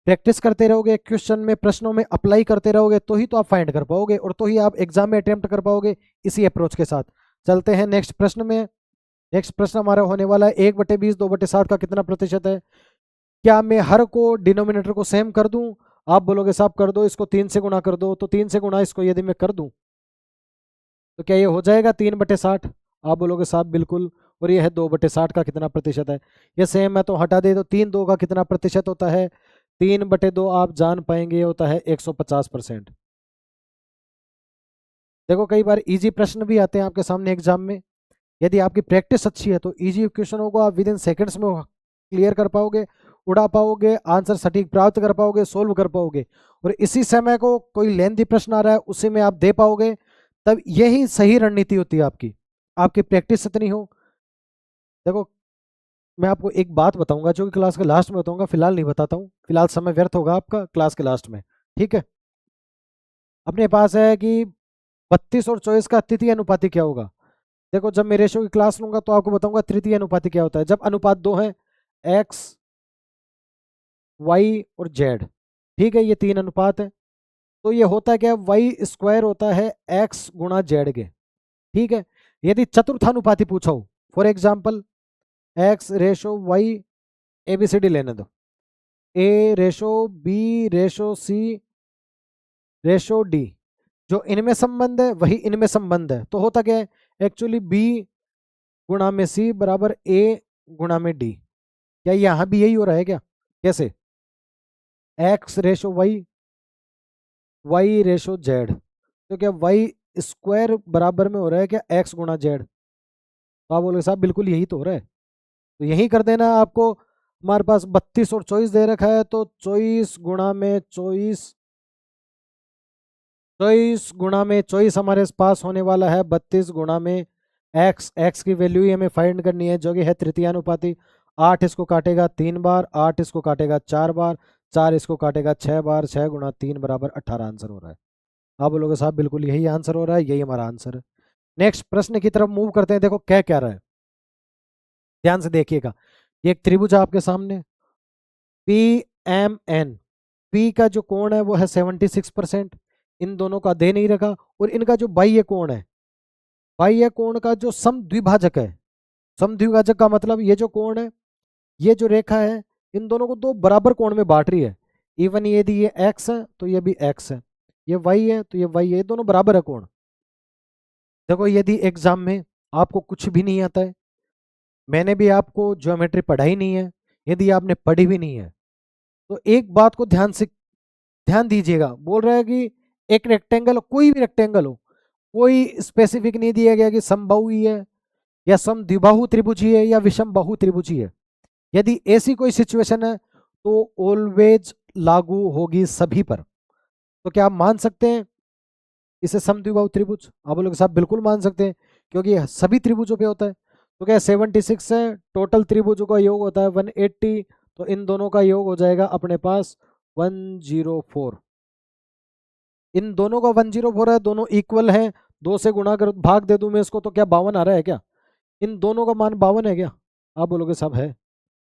प्रैक्टिस करते रहोगे, क्वेश्चन में प्रश्नों में अप्लाई करते रहोगे, तो ही तो आप फाइंड कर पाओगे और तो ही आप एग्जाम में अटेम्प्ट कर पाओगे इसी अप्रोच के साथ। चलते हैं नेक्स्ट प्रश्न में। नेक्स्ट प्रश्न हमारा होने वाला है 1/20 2/60 का कितना प्रतिशत है? क्या मैं हर को डिनोमिनेटर को सेम कर दूं? आप बोलोगे साहब कर दो, इसको 3 से गुणा कर दो, तो 3 से गुणा इसको यदि मैं कर दूं तो क्या ये हो जाएगा 3/60? आप बोलोगे साहब बिल्कुल। और ये है 2/60 का कितना प्रतिशत है? ये सेम है तो हटा दे, तो 3 2 का कितना प्रतिशत होता है? 3/2 आप जान पाएंगे होता है 150%। देखो कई बार इजी प्रश्न भी आते हैं आपके सामने एग्जाम में, यदि आपकी प्रैक्टिस अच्छी है तो इजी क्वेश्चनों को आप विद इन सेकेंड्स में क्लियर कर पाओगे, उड़ा पाओगे, आंसर सटीक प्राप्त कर पाओगे, सोल्व कर पाओगे। और इसी समय को कोई लेंथी प्रश्न आ रहा है उसी में आप दे पाओगे, तब यही सही रणनीति होती है आपकी। आपकी प्रैक्टिस इतनी हो। देखो मैं आपको एक बात बताऊंगा जो कि क्लास के लास्ट में बताऊंगा, फिलहाल नहीं बताता हूँ, फिलहाल समय व्यर्थ होगा आपका क्लास के लास्ट में। ठीक है, अपने पास है कि 32 और 24 का तृतीय अनुपाती क्या होगा? देखो जब मैं रेशो की क्लास लूंगा तो आपको बताऊंगा तृतीय अनुपाती क्या होता है। जब अनुपात 2 है, एक्स वाई और जेड, ठीक है, ये 3 अनुपात है, तो ये होता है क्या? वाई स्क्वायर होता है एक्स गुणा जेड के। ठीक है, यदि चतुर्थानुपाती पूछा हो, for example X ratio Y, ABCD लेने दो, A ratio B ratio C ratio D, जो इनमें संबंध है वही इनमें संबंध है, तो होता क्या है? एक्चुअली बी गुणा में सी बराबर ए गुणा में डी। क्या यहाँ भी यही हो रहा है क्या? कैसे? X ratio Y Y ratio Z, तो क्या वाई स्क्वायर बराबर में हो रहा है क्या एक्स गुणा जेड? तो आप बोलोगे साहब बिल्कुल यही तो हो रहा है, तो यही कर देना। आपको हमारे पास 32 और 24 दे रखा है, तो 24 हमारे पास होने वाला है 32 गुणा में एक्स। एक्स की वैल्यू ही हमें फाइंड करनी है जो कि है तृतीयानुपाती। 8 इसको काटेगा 3 बार, 8 इसको काटेगा 4 बार, 4 इसको काटेगा 6 बार, 6 गुणा 3 बराबर 18 आंसर हो रहा है। आप बोलोगे साहब बिल्कुल यही आंसर हो रहा है, यही हमारा आंसर है। नेक्स्ट प्रश्न की तरफ मूव करते हैं। देखो क्या क्या रहा है, ध्यान से देखिएगा। ये एक त्रिभुज है आपके सामने, पी एम एन। पी का जो कोण है वो है 76%, इन दोनों का दे नहीं रखा। और इनका जो बाह्य कोण है, बाह्य कोण का जो समद्विभाजक है, समद्विभाजक का मतलब ये जो कोण है, ये जो रेखा है, इन दोनों को दो बराबर कोण में बांट रही है। इवन यदि ये एक्स है तो ये भी एक्स है, ये वाई है तो ये वाई है, ये दोनों बराबर है कोण। देखो यदि एग्जाम में आपको कुछ भी नहीं आता है, मैंने भी आपको ज्योमेट्री पढ़ाई नहीं है, यदि आपने पढ़ी भी नहीं है, तो एक बात को ध्यान दीजिएगा। बोल रहा है कि एक रेक्टेंगल हो, कोई भी रेक्टेंगल हो, कोई स्पेसिफिक नहीं दिया गया कि समबाहु ही है या समद्विबाहु त्रिभुजी है या विषम बाहु त्रिभुजी है। यदि ऐसी कोई सिचुएशन है तो ऑलवेज लागू होगी सभी पर। तो क्या आप मान सकते हैं इसे समद्विबाहु त्रिभुज? आप बोलोगे साहब बिल्कुल मान सकते हैं, क्योंकि यह सभी त्रिभुजों पे होता है। तो क्या 76 है, टोटल त्रिभुजों का योग होता है 180, तो इन दोनों का योग हो जाएगा अपने पास 104। इन दोनों का 104 है, दोनों इक्वल हैं, 2 से गुणा कर भाग दे दूं मैं इसको तो क्या 52 आ रहा है क्या? इन दोनों का मान 52 है क्या? आप बोलोगे साहब है।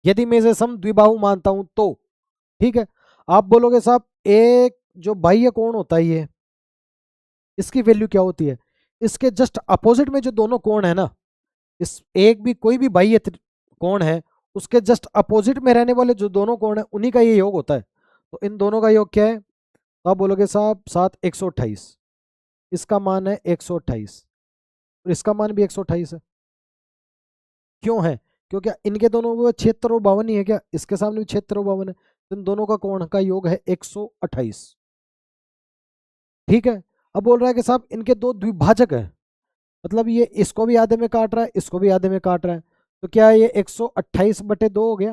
यदि मैं इसे सम द्विबाहु मानता हूं तो ठीक है। आप बोलोगे साहब एक जो बाह्य कोण होता है ये, इसकी वैल्यू क्या होती है? इसके जस्ट अपोजिट में जो दोनों कोण है ना, इस एक भी कोई भी बाह्य कोण है, उसके जस्ट अपोजिट में रहने वाले जो दोनों कोण है उन्हीं का ये योग होता है। तो इन दोनों का योग क्या है? तो आप बोलोगे साहब 7 128, इसका मान है 128 और इसका मान भी 128 है। क्यों है? क्योंकि इनके दोनों में क्षेत्र और 52 ही है क्या? इसके सामने भी क्षेत्र और 52 है, तो इन दोनों का कोण का योग है 128। ठीक है। अब बोल रहा है कि साहब इनके दो द्विभाजक है, मतलब ये इसको भी आधे में काट रहा है, इसको भी आधे में काट रहा है, तो क्या ये 128/2 हो गया,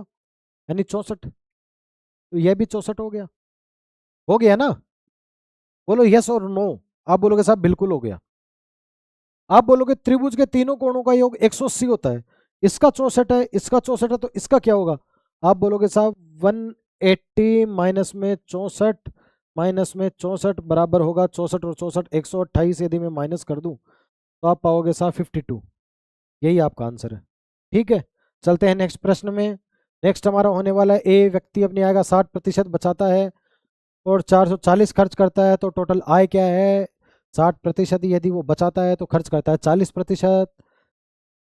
यानी 64। तो यह भी 64 हो गया ना? बोलो यस और नो। आप बोलोगे साहब बिल्कुल हो गया। आप बोलोगे त्रिभुज के तीनों कोणों का योग 180 होता है, इसका 64 है, इसका 64 है, तो इसका क्या होगा? आप बोलोगे साहब 180 माइनस में 64, माइनस में 64 बराबर होगा 64 और 64 128। यदि मैं माइनस कर दूं तो आप पाओगे साहब 52। यही आपका आंसर है। ठीक है, चलते हैं नेक्स्ट प्रश्न में। नेक्स्ट हमारा होने वाला है, ए व्यक्ति अपनी आय का 60% बचाता है और 440 खर्च करता है, तो टोटल आय क्या है? 60% यदि वो बचाता है तो खर्च करता है 40%,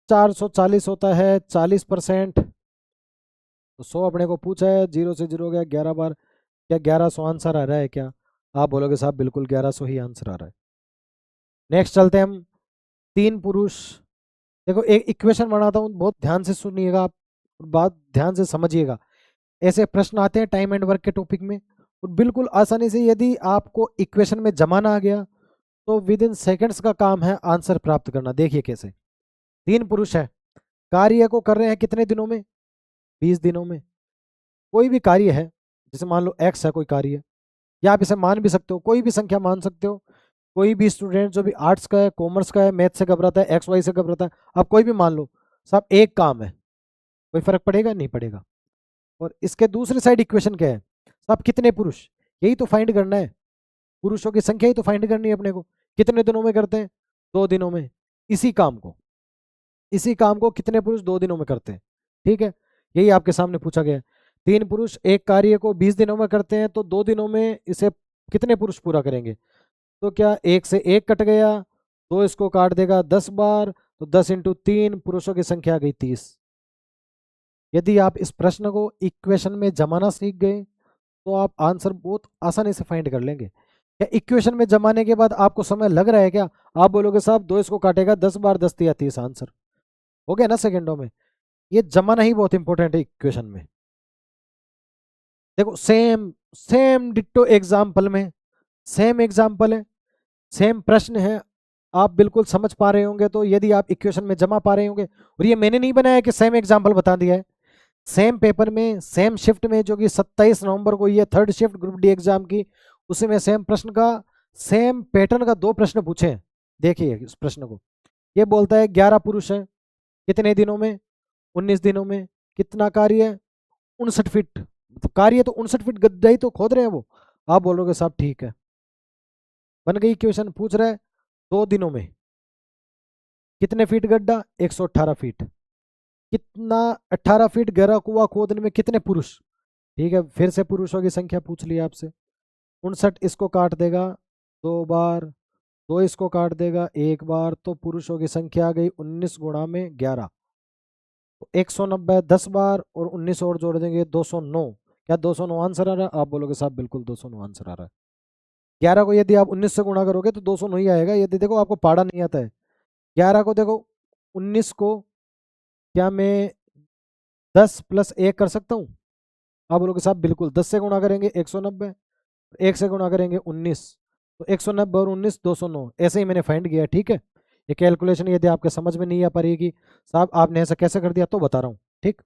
440 होता है 40%। तो 100 अपने को पूछा है, 0 से 0 हो गया 11 बार, क्या 1100 आंसर आ रहा है क्या? आप बोलोगे साहब बिल्कुल 1100 ही आंसर आ रहा है। नेक्स्ट चलते हैं हम, तीन पुरुष। देखो एक इक्वेशन बनाता हूँ, बहुत ध्यान से सुनिएगा आप, बात ध्यान से समझिएगा। ऐसे प्रश्न आते हैं टाइम एंड वर्क के टॉपिक में, और बिल्कुल आसानी से यदि आपको इक्वेशन में जमाना आ गया तो विद इन सेकेंड्स का काम है आंसर प्राप्त करना। देखिए कैसे। तीन पुरुष है, कार्य को कर रहे हैं कितने दिनों में? 20 दिनों में। कोई भी कार्य है, जैसे मान लो एक्स है कोई कार्य, या आप इसे मान भी सकते हो, कोई भी संख्या मान सकते हो। कोई भी स्टूडेंट जो भी आर्ट्स का है, कॉमर्स का है, मैथ से घबराता है, एक्स वाई से घबराता है, आप कोई भी मान लो, सब एक काम है, कोई फर्क पड़ेगा नहीं पड़ेगा। और इसके दूसरी साइड इक्वेशन क्या है? सब कितने पुरुष, यही तो फाइंड करना है, पुरुषों की संख्या ही तो फाइंड करनी है अपने को। कितने दिनों में करते हैं? 2 दिनों में। इसी काम को, इसी काम को कितने पुरुष 2 दिनों में करते हैं? ठीक है, यही आपके सामने पूछा गया है। तीन पुरुष एक कार्य को 20 दिनों में करते हैं, तो 2 दिनों में इसे कितने पुरुष पूरा करेंगे? तो क्या एक से एक कट गया, तो इसको काट देगा 10 बार, तो 10 × 3, पुरुषों की संख्या आ गई 30। यदि आप इस प्रश्न को इक्वेशन में जमाना सीख गए तो आप आंसर बहुत आसानी से फाइंड कर लेंगे। क्या इक्वेशन में जमाने के बाद आपको समय लग रहा है क्या? आप बोलोगे साहब 2 इसको काटेगा 10 बार, 10 या 30 आंसर हो गया ना सेकेंडों में। ये जमाना ही बहुत इंपॉर्टेंट है इक्वेशन में। देखो सेम सेम डिट्टो एग्जाम्पल में सेम एग्जाम्पल है, सेम प्रश्न है, आप बिल्कुल समझ पा रहे होंगे। तो यदि आप इक्वेशन में जमा पा रहे होंगे, और ये मैंने नहीं बनाया कि सेम एग्जाम्पल बता दिया है, सेम पेपर में सेम शिफ्ट में, जो कि 27 नवंबर को ये third shift group D exam की, उसी में सेम प्रश्न का, सेम पैटर्न का 2 प्रश्न पूछे हैं। देखिए इस प्रश्न को, ये बोलता है 11 पुरुष है, कितने दिनों में, 19 दिनों में, कितना कार्य है, 59 फीट। तो कार्य तो 59 फीट, गड्ढा ही तो खोद रहे हैं वो। आप बोलोगे साहब ठीक है, बन गई क्वेश्चन। पूछ रहा है 2 दिनों में कितने फीट गड्ढा, 118 फीट। कितना, 18 फीट गहरा कुआं खोदने में कितने पुरुष। ठीक है, फिर से पुरुषों की संख्या पूछ ली आपसे। 59 इसको काट देगा 2 बार, 2 इसको काट देगा 1 बार, तो पुरुषों की संख्या आ गई 19 गुणा में 11, तो 190 10 बार, और 19 और जोड़ देंगे 209। क्या 209 आंसर आ रहा है? आप बोलोगे साहब बिल्कुल 209 आंसर आ रहा है। 11 को यदि आप 19 से गुणा करोगे तो 209 ही आएगा। यदि देखो आपको पढ़ा नहीं आता है, 11 को देखो, 19 को क्या मैं 10 + 1 कर सकता हूँ? आप बोलोगे साहब बिल्कुल, 10 से गुणा करेंगे 190, 1 से गुणा करेंगे 19, तो 190 और 19 209। ऐसे ही मैंने फाइंड किया। ठीक है, ये कैलकुलेशन यदि आपके समझ में नहीं आ पा रही कि साहब आपने ऐसा कैसे कर दिया, तो बता रहा हूँ। ठीक,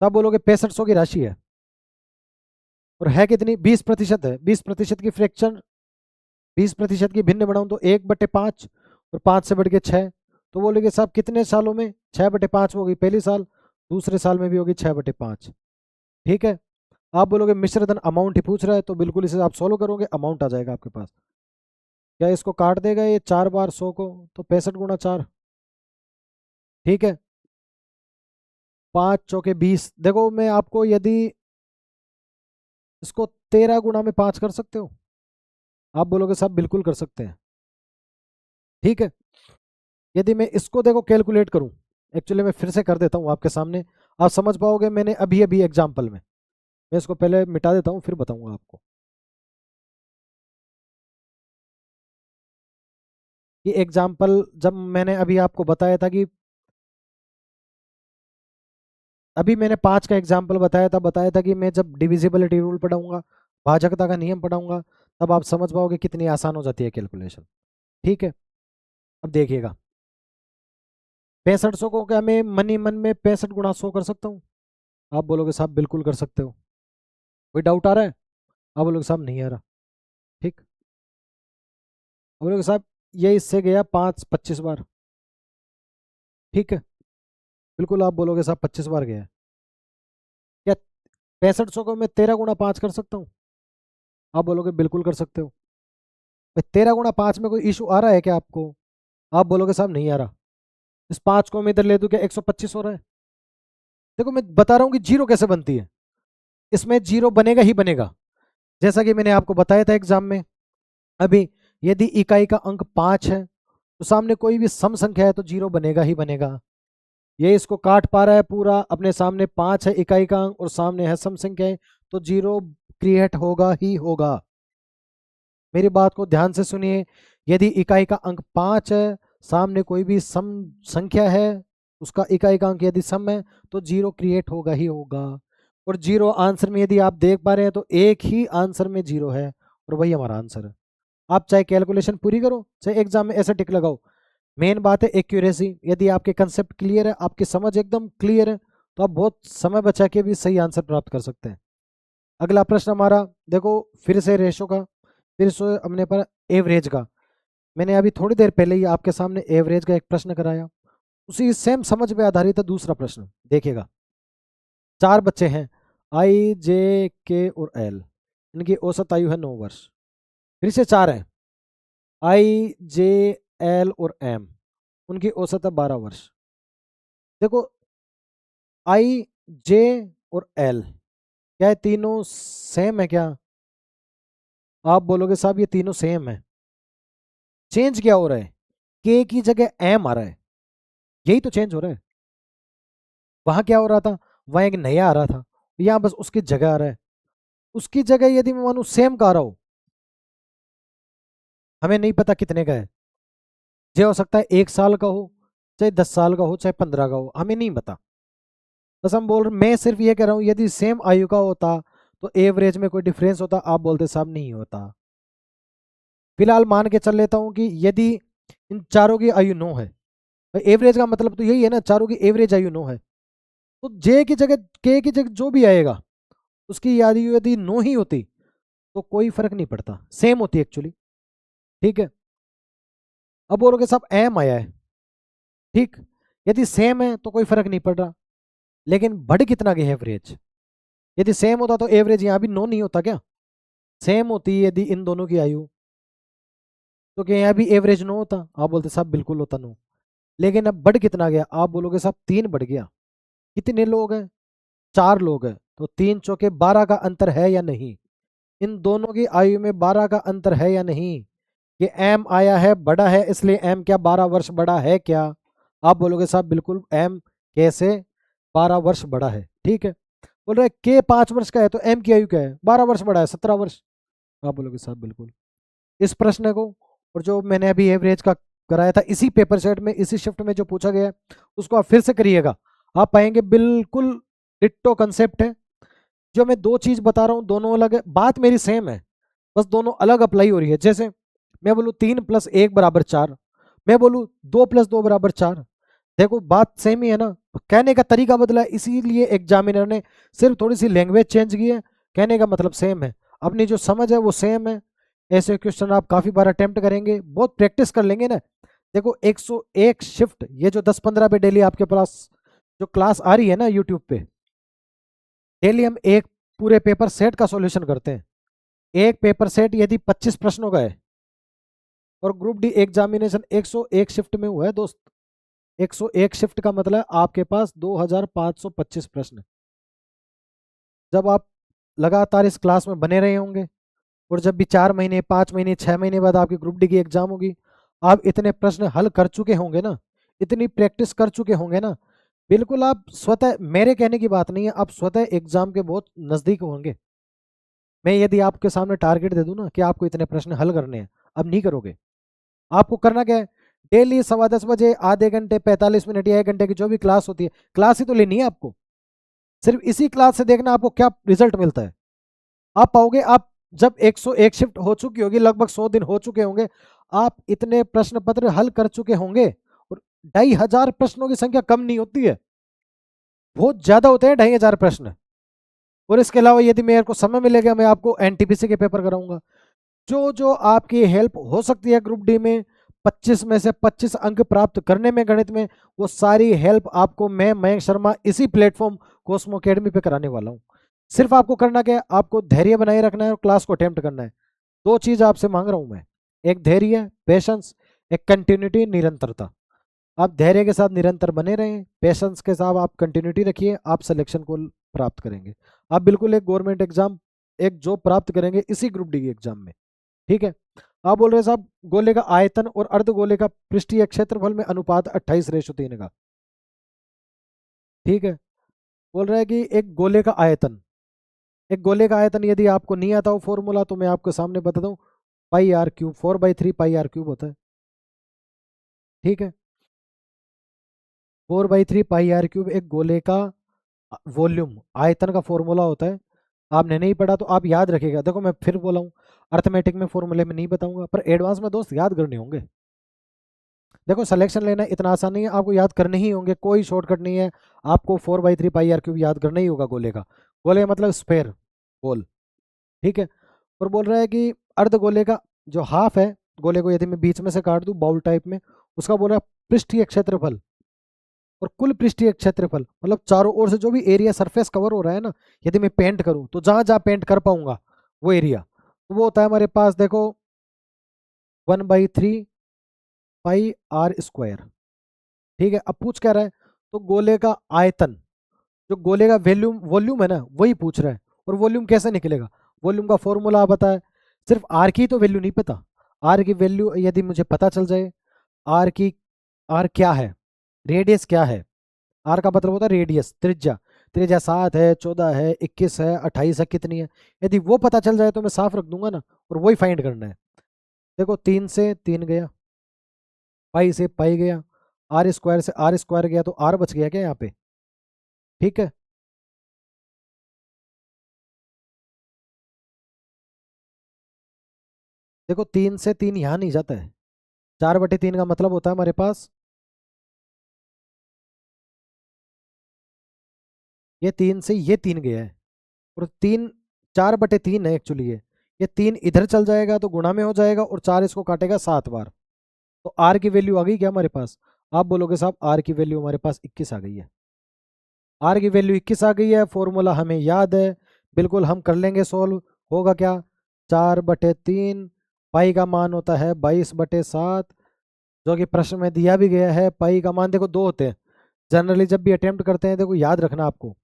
तब बोलोगे 6500 की राशि है, और है कितनी, 20% है। 20% की फ्रैक्शन, 20% की भिन्न बढ़ाऊं तो 1/5, और 5 से बढ़ के 6। तो बोलोगे साहब कितने सालों में, 6/5 होगी पहली साल, दूसरे साल में भी होगी 6/5। ठीक है, आप बोलोगे मिश्र धन अमाउंट ही पूछ रहा है, तो बिल्कुल इसे आप सोल्व करोगे, अमाउंट आ जाएगा आपके पास। क्या इसको काट देगा ये 4 बार 100 को, तो 65 × 4। ठीक है, 5 चौके 20। देखो मैं आपको यदि इसको 13 गुणा में 5 कर सकते हो? आप बोलोगे साहब बिल्कुल कर सकते हैं। ठीक है, यदि मैं इसको देखो कैलकुलेट करूं, एक्चुअली मैं फिर से कर देता हूं आपके सामने, आप समझ पाओगे। मैंने अभी अभी एग्जाम्पल में, मैं इसको पहले मिटा देता हूं फिर बताऊंगा आपको। ये एग्जाम्पल जब मैंने अभी आपको बताया था कि, अभी मैंने 5 का एग्जाम्पल बताया था कि मैं जब डिविजिबिलिटी रूल पढ़ाऊंगा, भाजकता का नियम पढ़ाऊंगा, तब आप समझ पाओगे कितनी आसान हो जाती है कैलकुलेशन। ठीक है, अब देखिएगा, 6500 को क्या मैं मनी मन में 65 × 100 कर सकता हूँ? आप बोलोगे साहब बिल्कुल कर सकते हो। कोई डाउट आ रहा है? आप बोलोगे साहब नहीं आ रहा। ठीक, आप बोलोगे साहब ये इससे गया 5 25 बार। ठीक है, बिल्कुल आप बोलोगे साहब 25 बार गया है। क्या 6500 को मैं 13 × 5 कर सकता हूँ? आप बोलोगे बिल्कुल कर सकते हो। 13 × 5 में कोई इशू आ रहा है क्या आपको? आप बोलोगे साहब नहीं आ रहा। इस 5 को मैं इधर ले दूं, क्या 125 हो रहा है? देखो मैं बता रहा हूँ कि जीरो कैसे बनती है, इसमें जीरो बनेगा ही बनेगा। जैसा कि मैंने आपको बताया था एग्जाम में अभी, यदि इकाई का अंक 5 है, तो सामने कोई भी सम संख्या है तो जीरो बनेगा ही बनेगा। ये इसको काट पा रहा है पूरा, अपने सामने 5 है इकाई का अंक और सामने है सम संख्या है, तो जीरो क्रिएट होगा ही होगा। मेरी बात को ध्यान से सुनिए, यदि इकाई का अंक 5 है, सामने कोई भी सम संख्या है, उसका इकाई का अंक यदि सम है, तो जीरो क्रिएट होगा ही होगा। और जीरो आंसर में यदि आप देख पा रहे हैं तो एक ही आंसर में जीरो है, और वही हमारा आंसर है। आप चाहे कैलकुलेशन पूरी करो, चाहे एग्जाम में ऐसे टिक लगाओ, मेन बात है एक्यूरेसी। यदि आपके कंसेप्ट क्लियर है, आपकी समझ एकदम क्लियर है, तो आप बहुत समय बचा के भी सही आंसर प्राप्त कर सकते हैं। अगला प्रश्न हमारा देखो, फिर से रेशो का, फिर से हमने पर एवरेज का। मैंने अभी थोड़ी देर पहले ही आपके सामने एवरेज का एक प्रश्न कराया, उसी सेम समझ पे आधारित है दूसरा प्रश्न। देखिएगा, 4 बच्चे हैं, आई जे के और एल, इनकी औसत आयु है 9 वर्ष। फिर से 4 है, आई जे एल और एम, उनकी औसत है 12 वर्ष। देखो, आई जे और एल, क्या ये तीनों सेम है क्या? आप बोलोगे साहब ये तीनों सेम है। चेंज क्या हो रहा है? के की जगह एम आ रहा है, यही तो चेंज हो रहा है। वहां क्या हो रहा था, वहां एक नया आ रहा था, यहाँ बस उसकी जगह आ रहा है। उसकी जगह यदि मैं मानू सेम का आ रहा हो, हमें नहीं पता कितने का है, ये हो सकता है 1 साल का हो, चाहे 10 साल का हो, चाहे 15 का हो, हमें नहीं पता। बस हम बोल रहे, मैं सिर्फ ये कह रहा हूँ यदि सेम आयु का होता तो एवरेज में कोई डिफरेंस होता? आप बोलते साहब नहीं होता। फिलहाल मान के चल लेता हूं कि यदि इन चारों की आयु 9 है, तो एवरेज का मतलब तो यही है ना, चारों की एवरेज आयु 9 है, तो जे की जगह के की जगह जो भी आएगा उसकी आयु यदि 9 ही होती तो कोई फर्क नहीं पड़ता, सेम होती एक्चुअली। ठीक है, अब बोलोगे साहब एम आया है, ठीक, यदि सेम है तो कोई फर्क नहीं पड़ रहा, लेकिन बढ़ कितना गया एवरेज? यदि सेम होता तो एवरेज यहाँ भी 9 नहीं होता क्या? सेम होती यदि इन दोनों की आयु, तो क्या यहाँ भी एवरेज 9 होता? आप बोलते साहब बिल्कुल होता 9, लेकिन अब बढ़ कितना गया? आप बोलोगे साहब 3 बढ़ गया। कितने लोग हैं? 4 लोग हैं, तो 3 चौके 12 का अंतर है या नहीं? इन दोनों की आयु में 12 का अंतर है या नहीं? ये एम आया है, बड़ा है, इसलिए एम क्या 12 वर्ष बड़ा है क्या? आप बोलोगे साहब बिल्कुल, एम कैसे 12 वर्ष बड़ा है, ठीक है। बोल रहे के 5 वर्ष का है तो एम की आयु क्या है? 12 वर्ष बड़ा है, 17 वर्ष। आप बोलोगे साहब बिल्कुल। इस प्रश्न को और जो मैंने अभी एवरेज का कराया था इसी पेपर सेट में, इसी शिफ्ट में जो पूछा गया है, उसको आप फिर से करिएगा, आप पाएंगे बिल्कुल डिट्टो कंसेप्ट है। जो मैं दो चीज बता रहा हूँ दोनों अलग है, बात मेरी सेम है, बस दोनों अलग अप्लाई हो रही है। जैसे मैं बोलूँ 3+1=4, मैं बोलूँ 2+2=4, देखो बात सेम ही है ना, कहने का तरीका बदला है, इसीलिए एग्जामिनर ने सिर्फ थोड़ी सी लैंग्वेज चेंज की है, कहने का मतलब सेम है, अपनी जो समझ है वो सेम है। ऐसे क्वेश्चन आप काफ़ी बार अटेम्प्ट करेंगे, बहुत प्रैक्टिस कर लेंगे ना। देखो 101 शिफ्ट, ये जो 10-15 पे डेली आपके पास जो क्लास आ रही है ना यूट्यूब पे, डेली हम एक पूरे पेपर सेट का सॉल्यूशन करते हैं। एक पेपर सेट यदि 25 प्रश्नों का है और ग्रुप डी एग्जामिनेशन 101 शिफ्ट में हुआ है दोस्त, 101 शिफ्ट का मतलब आपके पास 2525 प्रश्न। जब आप लगातार इस क्लास में बने रहे होंगे और जब भी 4 महीने 5 महीने 6 महीने बाद आपकी ग्रुप डी की एग्जाम होगी, आप इतने प्रश्न हल कर चुके होंगे ना, इतनी प्रैक्टिस कर चुके होंगे ना, बिल्कुल आप स्वतः, मेरे कहने की बात नहीं है, आप स्वतः एग्जाम के बहुत नज़दीक होंगे। मैं यदि आपके सामने टारगेट दे दूं ना कि आपको इतने प्रश्न हल करने हैं, अब नहीं करोगे। आपको करना क्या है, डेली 10:15 बजे आधे घंटे 45 मिनट या 1 घंटे की जो भी क्लास होती है, क्लास ही तो लेनी है आपको, सिर्फ इसी क्लास से देखना आपको क्या रिजल्ट मिलता है। आप पाओगे, आप जब 101 शिफ्ट हो चुकी होगी, लगभग 100 दिन हो चुके होंगे, आप इतने प्रश्न पत्र हल कर चुके होंगे। और 2500 प्रश्नों की संख्या कम नहीं होती है, बहुत ज्यादा होते हैं 2500 प्रश्न। और इसके अलावा यदि मेरे को समय मिलेगा मैं आपको एनटीपीसी के पेपर कराऊंगा। जो जो आपकी हेल्प हो सकती है ग्रुप डी में 25 में से 25 अंक प्राप्त करने में गणित में, वो सारी हेल्प आपको मैं मयंक शर्मा इसी प्लेटफॉर्म कोस्मो अकेडमी पे कराने वाला हूँ। सिर्फ आपको करना क्या है, आपको धैर्य बनाए रखना है और क्लास को अटेम्प्ट करना है। दो चीज आपसे मांग रहा हूं मैं, एक धैर्य पेशेंस, एक कंटिन्यूटी निरंतरता। आप धैर्य के साथ निरंतर बने रहें, पेशेंस के साथ आप कंटिन्यूटी रखिए, आप सिलेक्शन को प्राप्त करेंगे। आप बिल्कुल एक गवर्नमेंट एग्जाम, एक जॉब प्राप्त करेंगे इसी ग्रुप डी एग्जाम में, ठीक है। आप बोल रहे हैं साहब गोले का आयतन और अर्धगोले का पृष्ठीय क्षेत्रफल में अनुपात 28:3 का, ठीक है। बोल रहा है कि एक गोले का आयतन, एक गोले का आयतन यदि आपको नहीं आता हो फॉर्मूला तो मैं आपके सामने बता दूं, πr³ 4/3 πr³ होता है, ठीक है। 4/3 πr³ एक गोले का वॉल्यूम आयतन का फॉर्मूला होता है। आपने नहीं पढ़ा तो आप याद रखिएगा, देखो मैं फिर बोला हूँ, अर्थमेटिक में फॉर्मूले में नहीं बताऊंगा, पर एडवांस में दोस्त याद करने होंगे। देखो सिलेक्शन लेना इतना आसान नहीं है, आपको याद करने ही होंगे, कोई शॉर्टकट नहीं है। आपको 4/3 πr³ याद करना ही होगा गोले का, गोले का मतलब स्पेयर, गोल, ठीक है। और बोल रहा है कि अर्ध गोले का जो हाफ है, गोले को यदि मैं बीच में से काट दूं बाउल टाइप में, उसका बोल रहा है पृष्ठीय क्षेत्रफल और कुल पृष्ठीय क्षेत्रफल, मतलब चारों ओर से जो भी एरिया सरफेस कवर हो रहा है ना, यदि मैं पेंट करूं तो जहां जहां पेंट कर पाऊंगा वो एरिया, तो वो होता है हमारे पास, देखो 1/3 πr², ठीक है। अब पूछ क्या रहा है, तो गोले का आयतन, जो गोले का वॉल्यूम वॉल्यूम है ना वही पूछ रहा है। और वॉल्यूम कैसे निकलेगा, वॉल्यूम का फॉर्मूला आप बताए, सिर्फ आर की तो वैल्यू नहीं पता, आर की वैल्यू यदि मुझे पता चल जाए, आर की, आर क्या है, रेडियस क्या है, आर का मतलब होता है रेडियस, त्रिज्या, त्रिज्या 7 है, 14 है, 21 है, 28 है, कितनी है, यदि वो पता चल जाए तो मैं साफ रख दूंगा ना, और वही फाइंड करना है। देखो 3 से 3 गया, पाई से पाई गया, r² से r² गया, तो आर बच गया क्या यहाँ पे, ठीक है। देखो 3 से 3 यहाँ नहीं जाता है। 4/3 का मतलब होता है हमारे पास ये 3 गया है, और 4/3 है एक्चुअली ये 3 इधर चल जाएगा तो गुणा में हो जाएगा, और 4 इसको काटेगा 7 बार। तो आर की वैल्यू आ गई क्या हमारे पास? आप बोलोगे साहब आर की वैल्यू हमारे पास 21 आ गई है। आर की वैल्यू 21 आ गई है, फॉर्मूला हमें याद है, बिल्कुल हम कर लेंगे सॉल्व। होगा क्या? 4/3, पाई का मान होता है 22/7, जो कि प्रश्न में दिया भी गया है। पाई का मान देखो 2 होते हैं जनरली, जब भी अटेम्प्ट करते हैं देखो याद रखना आपको,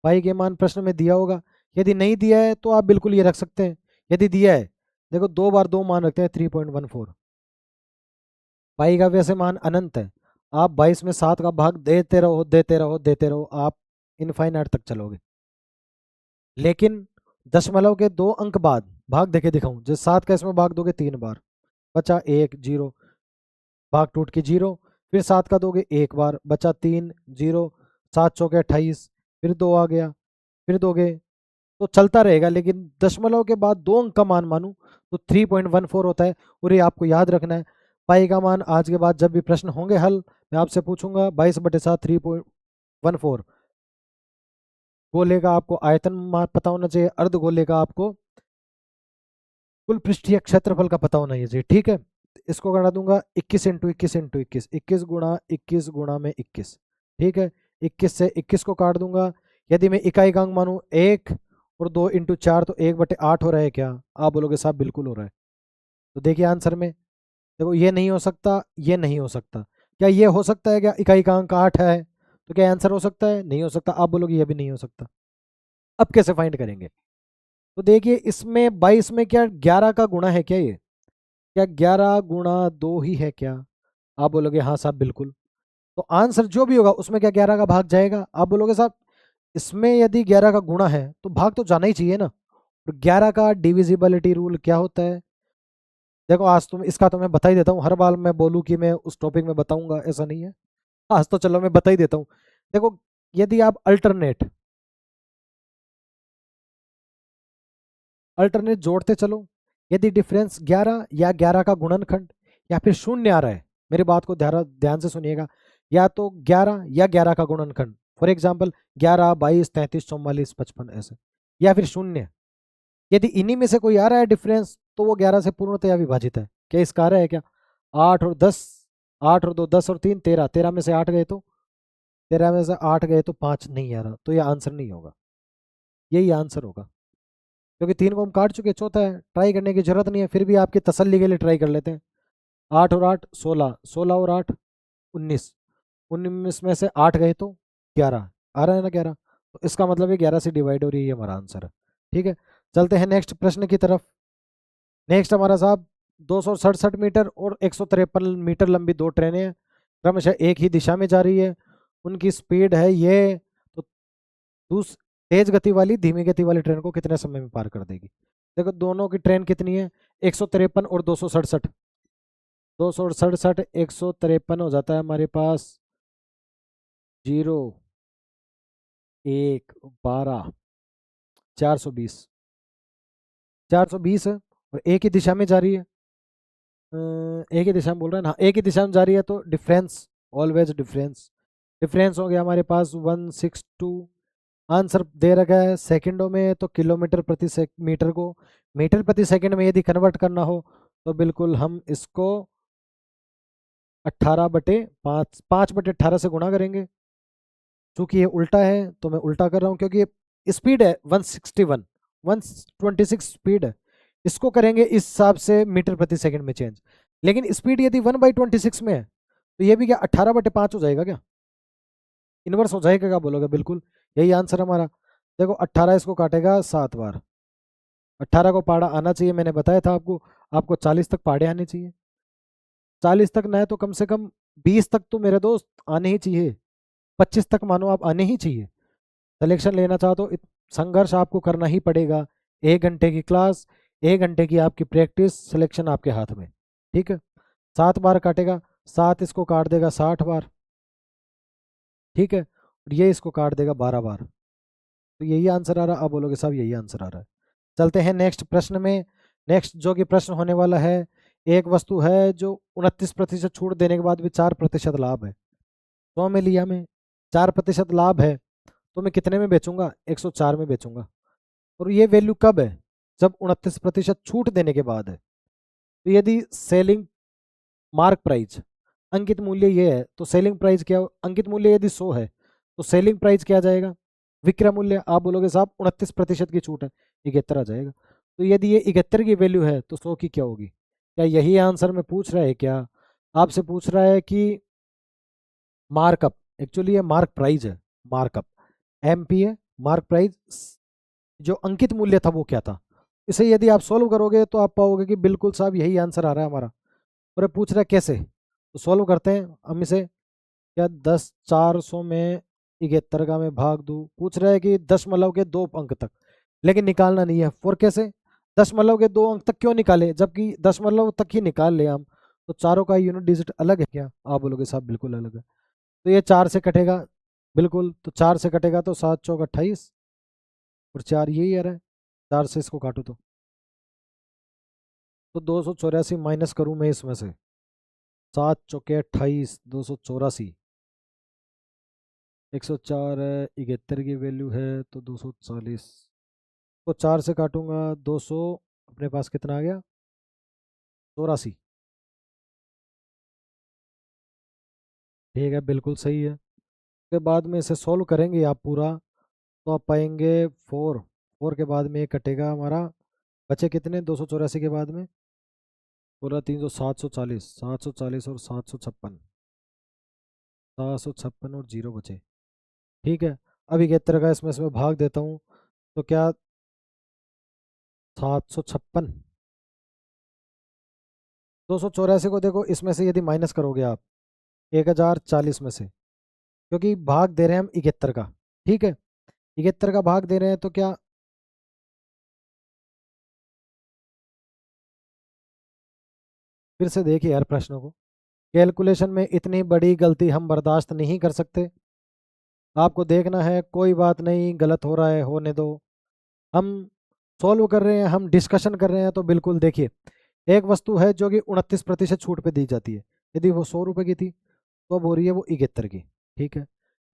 पाई के मान प्रश्न में दिया होगा। यदि नहीं दिया है तो आप बिल्कुल ये रख सकते हैं, यदि दिया है देखो 2 बार 2 मान रखते हैं 3.14। पाई का वैसे मान अनंत है, आप 22 में 7 का भाग देते रहो देते रहो देते रहो, आप इनफाइनाइट तक चलोगे। लेकिन दशमलव के 2 अंक बाद भाग देके दिखाऊं, जो 7 का इसमें भाग दोगे 3 बार, बचा 1 0, भाग टूट के 0। फिर 7 का दोगे 1 बार, बचा 3 0, 7 चौके 28, फिर 2 आ गया, फिर दोगे, तो चलता रहेगा। लेकिन दशमलव के बाद 2 अंक का मान मानूं तो 3.14 होता है, और ये आपको याद रखना है। पाई का मान आज के बाद जब भी प्रश्न होंगे हल, मैं आपसे पूछूंगा 22/7 3.14। गोले का आपको आयतन पता होना चाहिए, अर्ध गोले का आपको कुल पृष्ठीय क्षेत्रफल का पता होना चाहिए, ठीक है। इसको करा दूंगा 21 × 21 × 21, 21 गुणा में 21, ठीक है। 21 से 21 को काट दूंगा। यदि मैं इकाई का अंक मानूं 1 और 2 × 4 तो 1/8 हो रहा है क्या? आप बोलोगे साहब बिल्कुल हो रहा है। तो देखिए आंसर में, देखो ये नहीं हो सकता, ये नहीं हो सकता। क्या ये हो सकता है? क्या इकाई का अंक 8 है तो क्या आंसर हो सकता है? नहीं हो सकता। आप बोलोगे ये भी नहीं हो सकता। अब कैसे फाइंड करेंगे? तो देखिए इसमें 22 में क्या 11 का गुणा है क्या? ये क्या 11 × 2 ही है क्या? आप बोलोगे हाँ साहब बिल्कुल। तो आंसर जो भी होगा उसमें क्या 11 का भाग जाएगा? आप बोलोगे साहब इसमें यदि 11 का गुणा है तो भाग तो जाना ही चाहिए ना। तो 11 का डिविजिबिलिटी रूल क्या होता है? देखो आज तुम इसका तो मैं बता ही देता हूँ, हर बार मैं बोलूँ कि मैं उस टॉपिक में बताऊंगा ऐसा नहीं है। आज तो चलो मैं बता ही देता हूँ। देखो यदि आप अल्टरनेट अल्टरनेट जोड़ते चलो, यदि डिफरेंस 11 या 11 का गुणनखंड या फिर शून्य आ रहा है, मेरी बात को ध्यान से सुनिएगा, या तो 11 या 11 का गुणनखंड, फॉर एग्जाम्पल 11 22 33 44 55 ऐसे, या फिर शून्य, यदि इन्हीं में से कोई आ रहा है डिफरेंस तो वो 11 से पूर्णतया विभाजित है। क्या इसका आ रहा है क्या? 8 और 10, 8 और 2 10 और 3 13, 13 में से 8 गए तो 13 में से 8 गए तो 5 नहीं आ रहा, तो ये आंसर नहीं होगा, यही आंसर होगा। क्योंकि 3 को हम काट चुके, चौथा है, ट्राई करने की जरूरत नहीं है, फिर भी आपकी तसल्ली के लिए ट्राई कर लेते हैं। 8 और 8 16, 16 और 8 19, 19 में से 8 गए तो 11 आ रहा है ना 11, तो इसका मतलब है 11 से डिवाइड हो रही है, हमारा आंसर है। ठीक है, चलते हैं नेक्स्ट प्रश्न की तरफ। नेक्स्ट हमारा साहब 267 मीटर और 153 मीटर लंबी 2 ट्रेनें हैं, क्रमशः एक ही दिशा में जा रही है, उनकी स्पीड है ये, तो दूस तेज गति वाली धीमी गति वाली ट्रेन को कितने समय में पार कर देगी? देखो दोनों की ट्रेन कितनी है, 153 और 267, 267 153 हो जाता है हमारे पास 0 1 12 420, 420 है, और एक ही दिशा में जा रही है। एक ही दिशा में बोल रहे हैं ना, हाँ, एक ही दिशा में जा रही है, तो डिफरेंस, ऑलवेज डिफरेंस, डिफरेंस हो गया हमारे पास 162। आंसर दे रखा है सेकंडों में, तो किलोमीटर प्रति मीटर को मीटर प्रति सेकंड में यदि कन्वर्ट करना हो तो बिल्कुल हम इसको 18/5 5/18 से गुणा करेंगे। चूंकि ये उल्टा है तो मैं उल्टा कर रहा हूँ, क्योंकि ये स्पीड है 161, 126 स्पीड है, इसको करेंगे इस हिसाब से मीटर प्रति सेकंड में चेंज। लेकिन स्पीड यदि 1/26 में है तो ये भी क्या 18/5 हो जाएगा क्या? इनवर्स हो जाएगा, क्या बोलोगे? बिल्कुल यही आंसर हमारा। देखो 18 इसको काटेगा 7 बार, 18 को पाड़ा आना चाहिए, मैंने बताया था आपको, आपको 40 तक पाड़े आने चाहिए, 40 तक ना है तो कम से कम 20 तक तो मेरे दोस्त आने ही चाहिए, 25 तक मानो आप आने ही चाहिए। सिलेक्शन लेना चाहो तो संघर्ष आपको करना ही पड़ेगा। 1 घंटे की क्लास, 1 घंटे की आपकी प्रैक्टिस, सिलेक्शन आपके हाथ में। ठीक है, 7 बार काटेगा, 7 इसको काट देगा 60 बार, ठीक है, और ये इसको काट देगा 12 बार, तो यही आंसर आ रहा। अब बोलोगे साहब यही आंसर आ रहा है। चलते हैं नेक्स्ट प्रश्न में। नेक्स्ट जो कि प्रश्न होने वाला है, एक वस्तु है जो 29% छूट देने के बाद भी 4% लाभ है। 100 में लिया मैं, 4% लाभ है, तो मैं कितने में बेचूंगा? 104 में बेचूंगा। और ये वैल्यू कब है? जब 29% छूट देने के बाद है। तो यदि सेलिंग मार्क प्राइस, अंकित मूल्य ये है, तो सेलिंग प्राइस क्या, अंकित मूल्य यदि 100 है तो सेलिंग प्राइस क्या आ जाएगा? विक्रय मूल्य। आप बोलोगे साहब 29% की छूट है, 71 आ जाएगा। तो यदि ये 71 की वैल्यू है तो 100 की क्या होगी? क्या यही आंसर में पूछ रहा है क्या? आपसे पूछ रहा है कि मार्कअप, एक्चुअली ये मार्क प्राइस है, मार्कअप एम पी है, मार्क प्राइस। जो अंकित मूल्य था वो क्या था? इसे यदि आप सोल्व करोगे तो आप पाओगे कि बिल्कुल साहब यही आंसर आ रहा है हमारा। और ये पूछ रहा है कैसे, तो सॉल्व करते हैं हम इसे। क्या 10 400 में 71 का मैं भाग दूं? पूछ रहा है कि दशमलव के 2 अंक तक, लेकिन निकालना नहीं है। फॉर कैसे? दशमलव के 2 अंक तक क्यों निकाले, जबकि दशमलव तक ही निकाल ले हम। तो चारों का यूनिट डिजिट अलग है क्या? आप बोलोगे साहब बिल्कुल अलग है। तो ये 4 से कटेगा, बिल्कुल। तो 4 से कटेगा तो 7 चौक 28, और 4 यही आ रहा है। 4 से इसको काटो तो 284 माइनस करूं मैं इसमें से। 7 चौके 28, 284, 104 है, 71 की वैल्यू है तो 240 को 4 से काटूंगा, 200, अपने पास कितना आ गया? 84। ठीक है, बिल्कुल सही है। उसके बाद में इसे सॉल्व करेंगे आप पूरा, तो आप पाएंगे 4। 4 के बाद में ये कटेगा हमारा, बचे कितने 284 के बाद में? पूरा 300, 740, 740 और 756, 756 और जीरो बचे। ठीक है, अब 71 का इसमें भाग देता हूँ, तो क्या 756, 284 को देखो इसमें से यदि माइनस करोगे आप 1040 में से, क्योंकि भाग दे रहे हैं हम 71 का। ठीक है, 71 का भाग दे रहे हैं तो क्या, फिर से देखिए यार प्रश्नों को, कैलकुलेशन में इतनी बड़ी गलती हम बर्दाश्त नहीं कर सकते। आपको देखना है, कोई बात नहीं, गलत हो रहा है होने दो। हम सॉल्व कर रहे हैं, हम डिस्कशन कर रहे हैं, तो बिल्कुल देखिए, एक वस्तु है जो कि 29% छूट पे दी जाती है। यदि वो 100 रुपए की थी तो अब हो रही है वो 71 की। ठीक है,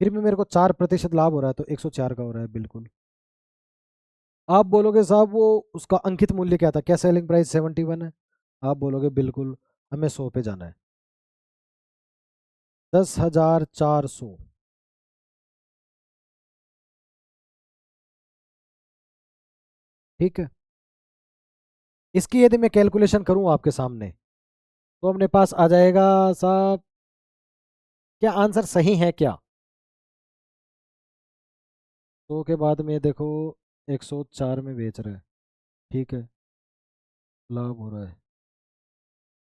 फिर भी मेरे को 4% लाभ हो रहा है, तो 104 का हो रहा है बिल्कुल। आप बोलोगे साहब वो उसका अंकित मूल्य क्या था, क्या सेलिंग प्राइस 71 है? आप बोलोगे बिल्कुल, हमें 100 पे जाना है। 10,400। ठीक है, इसकी यदि मैं कैलकुलेशन करूं आपके सामने, तो अपने पास आ जाएगा साहब, क्या आंसर सही है क्या? 100 के बाद में देखो 104 में बेच रहा है। ठीक है, लाभ हो रहा है।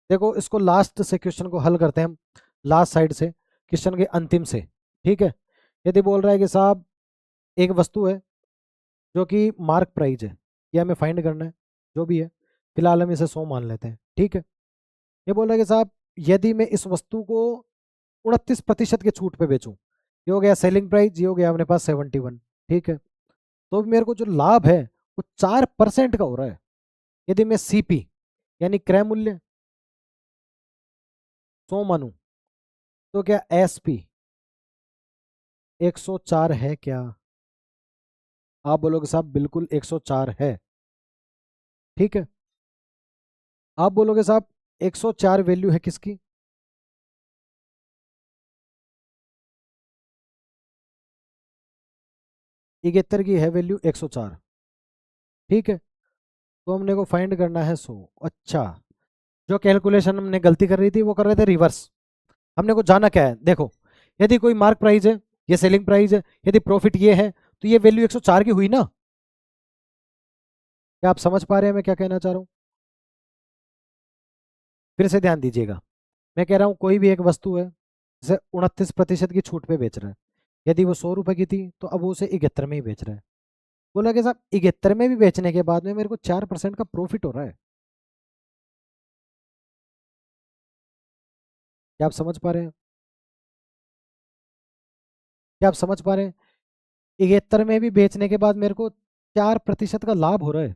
देखो इसको लास्ट से क्वेश्चन को हल करते हैं हम, लास्ट साइड से, क्वेश्चन के अंतिम से। ठीक है, यदि बोल रहा है कि साहब एक वस्तु है जो कि मार्क प्राइस है, ये हमें फाइंड करना है, जो भी है, फिलहाल हम इसे 100 मान लेते हैं। ठीक है, ये बोल रहा है कि साहब यदि मैं इस वस्तु को 29% के छूट पे बेचूं, ये हो गया सेलिंग प्राइस, ये हो गया अपने पास 71। ठीक है, तो मेरे को जो लाभ है वो 4% का हो रहा है। यदि मैं सीपी यानी क्रय मूल्य 100 मानूं, तो क्या एसपी 104 है क्या? आप बोलोगे साहब बिल्कुल 104 है। ठीक है, आप बोलोगे साहब 104 वैल्यू है किसकी? 71 की है वैल्यू 104। ठीक है, तो हमने को फाइंड करना है 100। अच्छा, जो कैलकुलेशन हमने गलती कर रही थी वो कर रहे थे रिवर्स। हमने को जाना क्या है, देखो, यदि कोई मार्क प्राइस है, ये सेलिंग प्राइस है, यदि प्रॉफिट ये है, तो ये वैल्यू 104 की हुई ना? क्या आप समझ पा रहे हैं मैं क्या कहना चाह रहा हूँ? फिर से ध्यान दीजिएगा, मैं कह रहा हूँ कोई भी एक वस्तु है जिसे 29% की छूट पे बेच रहा है। यदि वो 100 रुपए की थी तो अब वो उसे 71 में ही बेच रहा है। बोला कि साहब 71 में भी बेचने के बाद में मेरे को 4% का प्रॉफिट हो रहा है। क्या आप समझ पा रहे हैं? क्या आप समझ पा रहे हैं? 71 में भी बेचने के बाद मेरे को 4% का लाभ हो रहा है।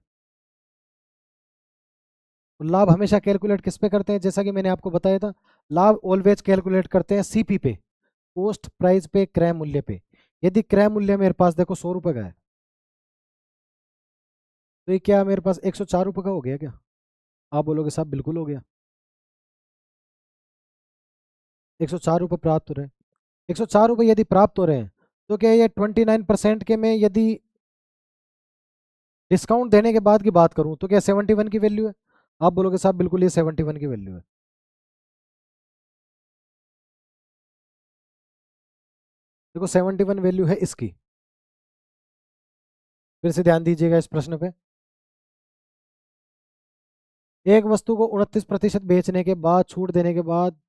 लाभ हमेशा कैलकुलेट किस पे करते हैं, जैसा कि मैंने आपको बताया था, लाभ ऑलवेज कैलकुलेट करते हैं सीपी पे, कॉस्ट प्राइस पे, क्रय मूल्य पे। यदि क्रय मूल्य मेरे पास देखो 100 रुपये का है, तो ये क्या मेरे पास 104 रुपये का हो गया क्या? आप बोलोगे साहब बिल्कुल हो गया। 104 रुपये प्राप्त हो रहे हैं। 104 रुपये यदि प्राप्त हो रहे हैं, तो क्या ये 29% के में यदि डिस्काउंट देने के बाद की बात करूं तो क्या 71 की वैल्यू है? आप बोलोगे साहब बिल्कुल ये 71 की वैल्यू है। देखो 71 वैल्यू है इसकी। फिर से ध्यान दीजिएगा इस प्रश्न पे। एक वस्तु को 29% बेचने के बाद, छूट देने के बाद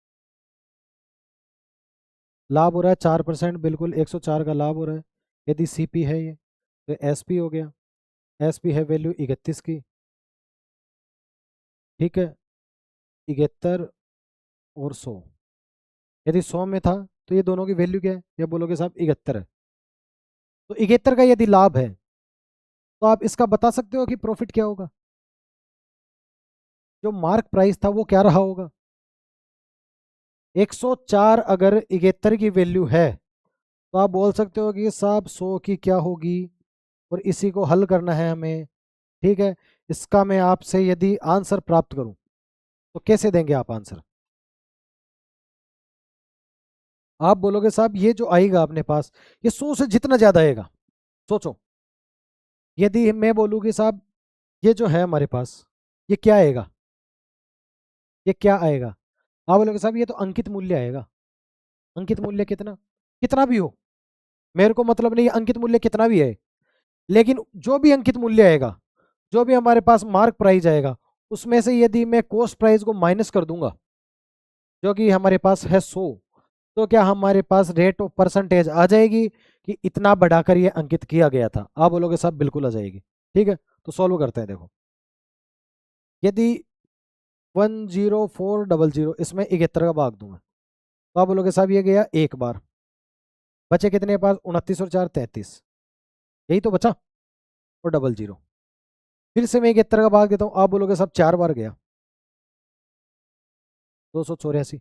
लाभ हो रहा है 4%, बिल्कुल 104 का लाभ हो रहा है। यदि सीपी है ये, तो एसपी हो गया। एसपी है वैल्यू 31 की, ठीक है, 71 और 100। यदि 100 में था तो ये दोनों की वैल्यू क्या है? या बोलोगे साहब 71 है। तो 71 का यदि लाभ है, तो आप इसका बता सकते हो कि प्रॉफिट क्या होगा? जो मार्क प्राइस था वो क्या रहा होगा? 104 अगर 71 की वैल्यू है, तो आप बोल सकते हो कि साहब 100 की क्या होगी, और इसी को हल करना है हमें। ठीक है, इसका मैं आपसे यदि आंसर प्राप्त करूं, तो कैसे देंगे आप आंसर? आप बोलोगे साहब ये जो आएगा अपने पास, ये 100 से जितना ज्यादा आएगा। सोचो, यदि मैं बोलूँ कि साहब ये जो है हमारे पास, ये क्या आएगा? ये क्या आएगा? आप बोलोगे साहब ये तो अंकित मूल्य आएगा। अंकित मूल्य कितना? कितना भी हो, मेरे को मतलब नहीं अंकित मूल्य कितना भी है, लेकिन जो भी अंकित मूल्य आएगा, जो भी हमारे पास मार्क प्राइस आएगा, उसमें से यदि मैं कॉस्ट प्राइस को माइनस कर दूंगा, जो कि हमारे पास है 100, तो क्या हमारे पास रेट ऑफ परसेंटेज आ जाएगी कि इतना बढ़ाकर ये अंकित किया गया था? आप बोलोगे साहब बिल्कुल आ जाएगी। ठीक है, तो सॉल्व करते हैं। देखो, यदि 10400 इसमें 71 का भाग दूंगा, तो आप बोलोगे साहब ये गया एक बार, बचे कितने पास? 29 और 4 33, यही तो बचा, और डबल जीरो। फिर से मैं 71 का भाग देता हूँ, आप बोलोगे साहब 4 बार गया, 284।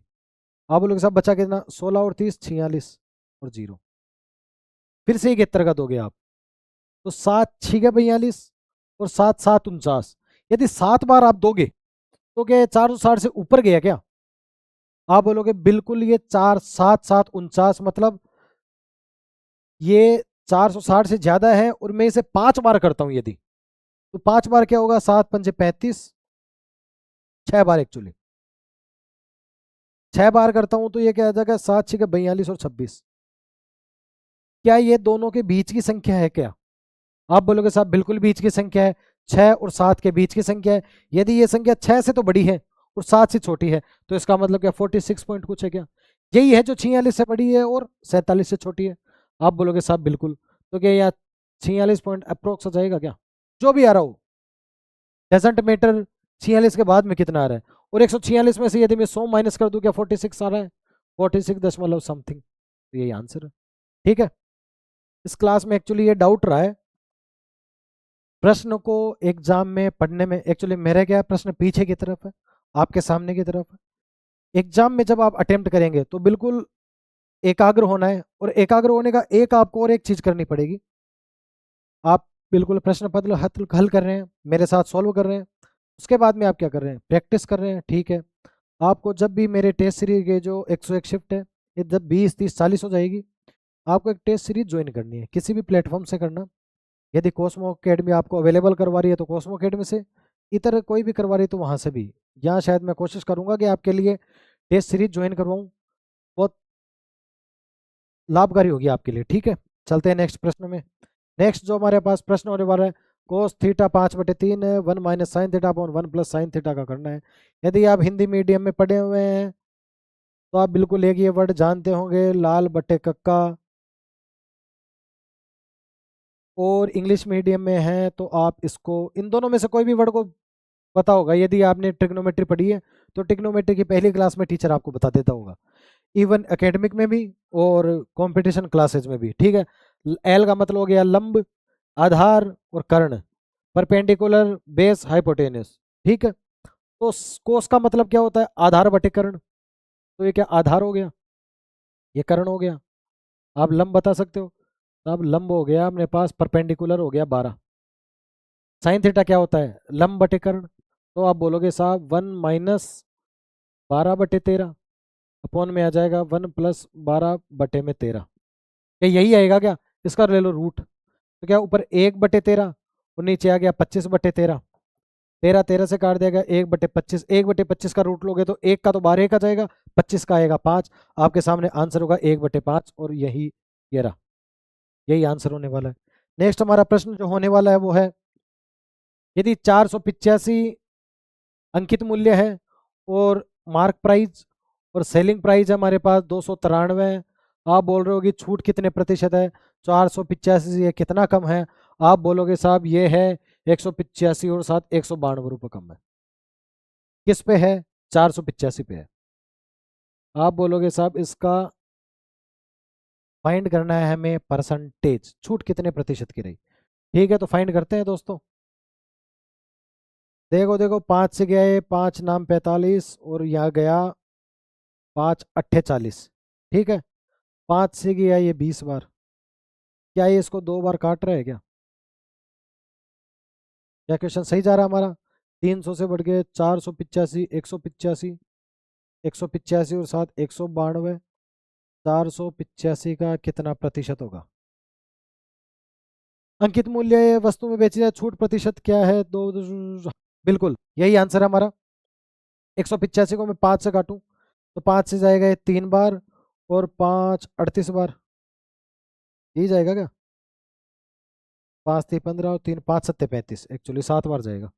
आप बोलोगे साहब बचा कितना? 16 और 30 46 और जीरो। फिर से 71 का दोगे आप, तो 7 6 42 और 7 7 49। यदि 7 बार आप दोगे, तो क्या 460 से ऊपर गया क्या? आप बोलोगे बिल्कुल ये 4 7 7 49, मतलब ये 460 से ज्यादा है, और मैं इसे 5 बार करता हूं यदि, तो 5 बार क्या होगा? 7 पंजे 35, 6 बार एक्चुअली, 6 बार करता हूं तो ये क्या आ जाएगा? 7 6 42 और 26। क्या ये दोनों के बीच की संख्या है क्या? आप बोलोगे साहब बिल्कुल बीच की संख्या है, 6 और 7 के बीच की संख्या है। यदि ये संख्या 6 से तो बड़ी है और 7 से छोटी है, तो इसका मतलब क्या 46 पॉइंट कुछ है क्या? यही है जो 46 से बड़ी है और 47 से छोटी है। आप बोलोगे साहब बिल्कुल, तो क्या यहाँ 46 पॉइंट अप्रोक्स आ जाएगा क्या? जो भी आ रहा हो, डजेंट मैटर 46 के बाद में कितना आ रहा है, और 146 में से यदि मैं 100 माइनस कर दूं, क्या 46 आ रहा है? 46 दशमलव समथिंग, तो यही आंसर है। ठीक है, इस क्लास में एक्चुअली ये डाउट रहा है, प्रश्न को एग्जाम में पढ़ने में। एक्चुअली मेरा क्या है, प्रश्न पीछे की तरफ है, आपके सामने की तरफ है। एग्जाम में जब आप अटेम्प्ट करेंगे तो बिल्कुल एकाग्र होना है, और एकाग्र होने का एक आपको और एक चीज करनी पड़ेगी। आप बिल्कुल प्रश्न पत्र हल कर रहे हैं, मेरे साथ सॉल्व कर रहे हैं, उसके बाद में आप क्या कर रहे हैं? प्रैक्टिस कर रहे हैं। ठीक है, आपको जब भी मेरे टेस्ट सीरीज के जो 101 शिफ्ट है, ये जब 20 30 40 हो जाएगी, आपको एक टेस्ट सीरीज ज्वाइन करनी है, किसी भी प्लेटफॉर्म से करना। यदि कॉस्मो अकेडमी आपको अवेलेबल करवा रही है तो कॉस्मो अकेडमी से, इतर कोई भी करवा रही है तो वहाँ से भी। यहाँ शायद मैं कोशिश करूँगा कि आपके लिए टेस्ट सीरीज ज्वाइन करवाऊँ, बहुत लाभकारी होगी आपके लिए। ठीक है, चलते हैं नेक्स्ट प्रश्न में। नेक्स्ट जो हमारे पास प्रश्न होने वाला है, कोस थीटा 5/3 है, 1 minus sine theta upon 1 plus sine theta का करना है। यदि आप हिंदी मीडियम में पढ़े हुए हैं, तो आप बिल्कुल एक ये वर्ड जानते होंगे, लाल बट्टे कक्का। और इंग्लिश मीडियम में है तो आप इसको, इन दोनों में से कोई भी वर्ड को पता होगा। यदि आपने ट्रिग्नोमेट्री पढ़ी है, तो ट्रिग्नोमेट्री की पहली क्लास में टीचर आपको बता देता होगा, इवन एकेडमिक में भी और कंपटीशन क्लासेज में भी। ठीक है, एल का मतलब हो गया लंब, आधार और कर्ण, परपेंडिकुलर, बेस, हाइपोटेन्यूस। ठीक है, तो कोस का मतलब क्या होता है? आधार बटे कर्ण। तो ये क्या आधार हो गया, ये कर्ण हो गया। आप लंब बता सकते हो, तो अब लंब हो गया अपने पास, परपेंडिकुलर हो गया 12। साइन थीटा क्या होता है? लंब बटे कर्ण। तो आप बोलोगे साहब 1 - 12/13 अपॉन में आ जाएगा 1 + 12/13। क्या यही आएगा क्या? इसका ले लो रूट, तो क्या ऊपर 1/13 और नीचे आ गया 25/13। 13 से काट देगा 1/25, 1/25 का रूट लोगे तो एक का तो बाहर एक आ जाएगा, 25 का आएगा 5। आपके सामने आंसर होगा 1/5, और यही ये रहा, यही आंसर होने वाला है। नेक्स्ट हमारा प्रश्न जो होने वाला है वो है, यदि 485 अंकित मूल्य है और मार्क प्राइस और सेलिंग प्राइस है हमारे पास 293 है, आप बोल रहे हो कि छूट कितने प्रतिशत है? 485 से ये कितना कम है? आप बोलोगे साहब ये है 185 और साथ 192 रुपये कम है। किस पे है? 485 पे है। आप बोलोगे साहब इसका फाइंड करना है हमें परसेंटेज, छूट कितने प्रतिशत की रही। ठीक है, तो फाइंड करते हैं दोस्तों। देखो देखो, 5 से गया ये 5 नाम 45 और यहाँ गया 5 × 8 = 40। ठीक है, 5 से गया ये 20 बार। क्या ये इसको 2 बार काट रहा है क्या? क्या क्वेश्चन सही जा रहा है हमारा? 300 से बढ़ गए 485, 185, 185 और साथ 192। 485 का कितना प्रतिशत होगा? अंकित मूल्य वस्तु में बेची जाए, छूट प्रतिशत क्या है? बिल्कुल यही आंसर है हमारा। 185 को मैं 5 से काटूं तो 5 से जाएगा ये 3 बार, और 5 38 बार, यही जाएगा क्या? 5 × 3 = 15 और 3 × 5 = 35, एक्चुअली 7 बार जाएगा।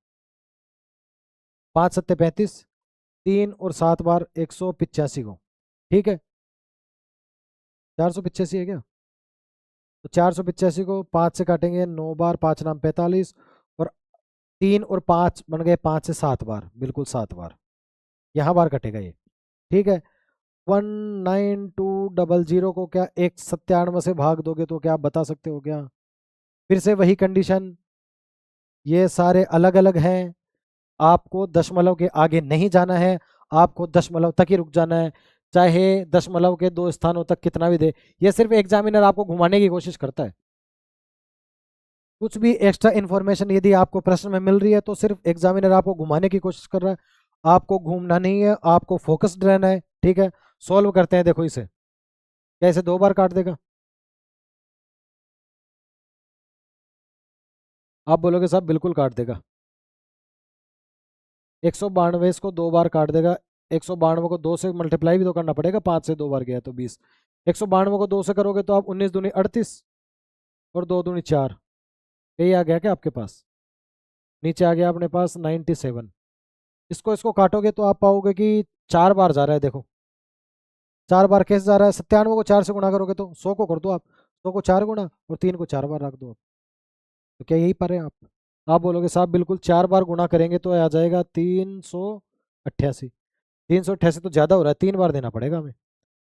5 × 7 = 35, 3 और 7 बार 185 को। ठीक है, 485 है क्या? तो 485 को 5 से काटेंगे 9 बार, 5 × 9 = 45, और 3 और 5 बन गए 5 से 7 बार, बिल्कुल 7 बार यहाँ बार कटेगा ये। ठीक है, 19200 को क्या 197 से भाग दोगे तो क्या आप बता सकते हो क्या? फिर से वही कंडीशन, ये सारे अलग अलग हैं, आपको दशमलव के आगे नहीं जाना है, आपको दशमलव तक ही रुक जाना है, चाहे दशमलव के 2 स्थानों तक कितना भी दे। ये सिर्फ एग्जामिनर आपको घुमाने की कोशिश करता है। कुछ भी एक्स्ट्रा इन्फॉर्मेशन यदि आपको प्रश्न में मिल रही है तो सिर्फ एग्जामिनर आपको घुमाने की कोशिश कर रहा है, आपको घूमना नहीं है, आपको फोकस्ड रहना है। ठीक है, सॉल्व करते हैं। देखो इसे, क्या इसे 2 बार काट देगा? आप बोलोगे साहब बिल्कुल काट देगा। 192 इसको 2 बार काट देगा। 192 को 2 से मल्टीप्लाई भी तो करना पड़ेगा, 5 से 2 बार गया तो 20। 192 को 2 से करोगे तो आप 19 दूनी 38 और 2 दूनी 4, यही आ गया क्या आपके पास? नीचे आ गया अपने पास 97। इसको इसको काटोगे तो आप पाओगे कि 4 बार जा रहा है। देखो 4 बार कैसे जा रहा है? 97 को 4 से गुणा करोगे तो 100 को कर दो आप, 100 को 4 गुना और 3 को 4 बार रख दो आप। तो क्या यही पर है आप बोलोगे साहब बिल्कुल 4 बार गुणा करेंगे तो आ जाएगा 388। 388 तो ज़्यादा हो रहा है, 3 बार देना पड़ेगा हमें।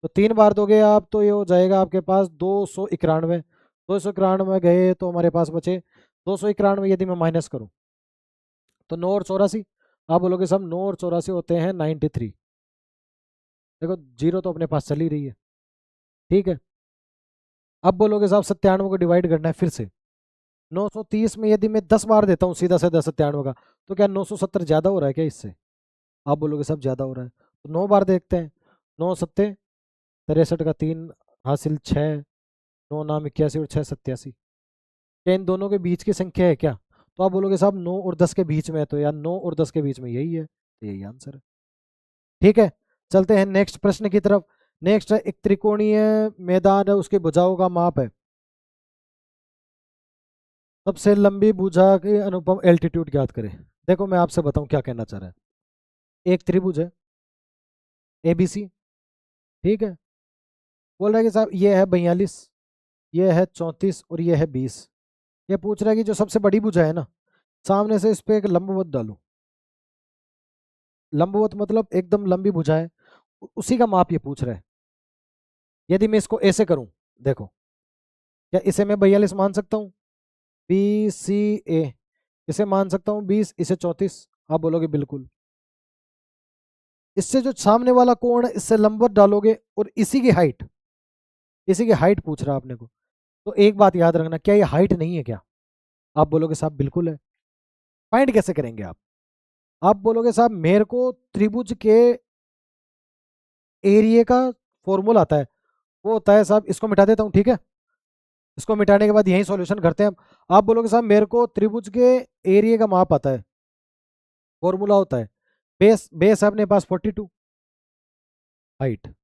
तो 3 बार दोगे आप तो ये हो जाएगा आपके पास 291। 291 गए तो हमारे पास बचे 291, यदि मैं माइनस करूं तो 9 और 84। आप बोलोगे सब 9 और 84 होते हैं 93। देखो जीरो तो अपने पास चल ही रही है। ठीक है, अब बोलोगे साहब 97 को डिवाइड करना है फिर से। 930 में यदि मैं 10 बार देता हूँ सीधा सीधा 97 का, तो क्या 970 ज़्यादा हो रहा है क्या इससे? आप बोलोगे सब ज़्यादा हो रहा है, तो 9 बार देखते हैं। 9 × 7 = 63 का 3 हासिल 6, 9 नाम 81 और 6 × 87। क्या इन दोनों के बीच की संख्या है क्या? तो आप बोलोगे साहब 9 और 10 के बीच में है, तो यार 9 और 10 के बीच में यही है, तो यही आंसर है। ठीक है, चलते हैं नेक्स्ट प्रश्न की तरफ। नेक्स्ट है, एक त्रिकोणीय मैदान है, उसके भुजाओं का माप है। सबसे लंबी भुजा की अनुपम एल्टीट्यूड ज्ञात करें। देखो मैं आपसे बताऊं क्या कहना चाह रहा है। एक त्रिभुज है ABC। ठीक है, बोल रहा है कि साहब ये है 42, ये है 34 और ये है 20। ये पूछ रहा है कि जो सबसे बड़ी भुजा है ना, सामने से इस पे एक लंबवत डालो। लंबवत मतलब एकदम लंबी भुजा है, उसी का माप ये पूछ रहा है। यदि मैं इसको ऐसे करूं, देखो क्या इसे मैं 42 मान सकता हूँ? BCA, इसे मान सकता हूँ 20, इसे 34। आप बोलोगे बिल्कुल। इससे जो सामने वाला कोण है इससे लंबवत डालोगे और इसी की हाइट पूछ रहा आपने को। तो एक बात याद रखना, क्या ये हाइट नहीं है क्या? आप बोलोगे साहब बिल्कुल है। फाइंड कैसे करेंगे आप बोलोगे साहब मेरे को त्रिभुज के एरिया का फॉर्मूला आता है। वो होता है साहब, इसको मिटा देता हूँ, ठीक है? इसको मिटाने के बाद यही सॉल्यूशन करते हैं हम। आप बोलोगे साहब मेरे को त्रिभुज के एरिया का माप आता है, फॉर्मूला होता है बेस बेस है अपने पास 42 हाइट।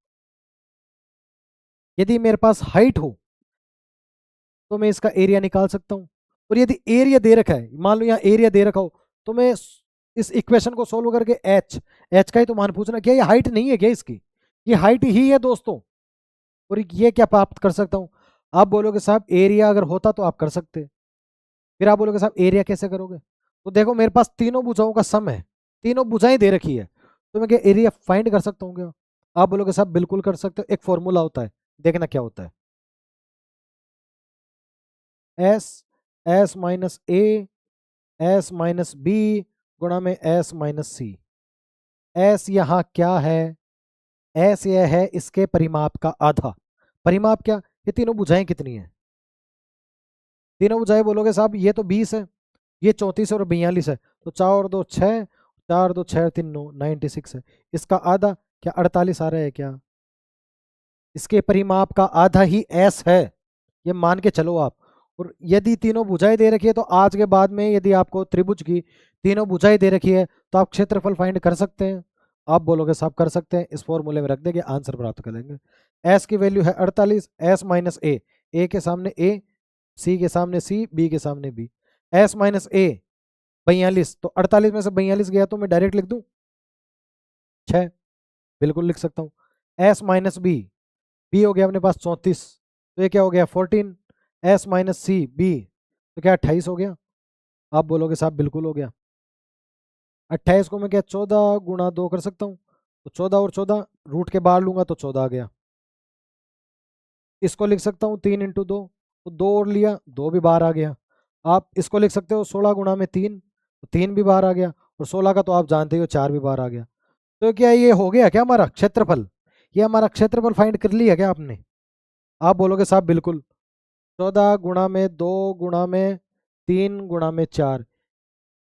यदि मेरे पास हाइट हो तो मैं इसका एरिया निकाल सकता हूँ। और यदि एरिया दे रखा है, मान लो यहाँ एरिया दे रखा हो, तो मैं इस इक्वेशन को सोल्व करके एच का ही तो मान पूछना, क्या ये हाइट नहीं है क्या इसकी? ये हाइट ही है दोस्तों। और ये क्या प्राप्त कर सकता हूँ? आप बोलोगे साहब एरिया अगर होता तो आप कर सकते। फिर आप बोलोगे साहब एरिया कैसे करोगे? तो देखो मेरे पास तीनों भुजाओं का सम है, तीनों भुजाएं दे रखी है, तो मैं क्या एरिया फाइंड कर सकता हूँ क्या? आप बोलोगे साहब बिल्कुल कर सकते हो। एक फॉर्मूला होता है, देखना क्या होता है। S S minus A S minus B गुणा में एस माइनस सी। एस यहाँ क्या है? एस यह है इसके परिमाप का आधा। परिमाप क्या? ये तीनों भुजाएं कितनी है? तीनों भुजाएं बोलोगे साहब ये तो 20 है, ये 34 और 42 है, तो 4 और 2 6, 4 2 6 3 9 96 है। इसका आधा क्या 48 आ रहा है क्या? इसके परिमाप का आधा ही एस है, ये मान के चलो आप। और यदि तीनों भुजाएं दे रखी है तो आज के बाद में यदि आपको त्रिभुज की तीनों भुजाएं दे रखी है तो आप क्षेत्रफल फाइंड कर सकते हैं। आप बोलोगे साहब कर सकते हैं, इस फॉर्मूले में रख देंगे, आंसर प्राप्त कर लेंगे। एस की वैल्यू है 48, एस माइनस ए के सामने ए, सी के सामने सी, बी के सामने बी। एस माइनस ए 42, तो 48 में से 42 गया तो मैं डायरेक्ट लिख दूं 6, बिल्कुल लिख सकता हूँ। एस माइनस बी हो गया अपने पास 34, तो ये क्या हो गया 14। एस माइनस सी बी, तो क्या 28 हो गया? आप बोलोगे साहब बिल्कुल हो गया। 28 को मैं क्या 14 गुणा 2 कर सकता हूँ, तो 14 और 14 रूट के बाहर लूंगा तो 14 आ गया। इसको लिख सकता हूँ 3 इंटू 2, तो 2 और लिया 2 भी बाहर आ गया। आप इसको लिख सकते हो 16 गुणा में 3, तो 3 भी बाहर आ गया। और 16 का तो आप जानते हो 4 भी बाहर आ गया। तो क्या ये हो गया क्या हमारा क्षेत्रफल? ये हमारा क्षेत्रफल फाइंड कर लिया क्या आपने? आप बोलोगे साहब बिल्कुल। 14 गुणा में 2 गुणा में 3 गुणा में 4।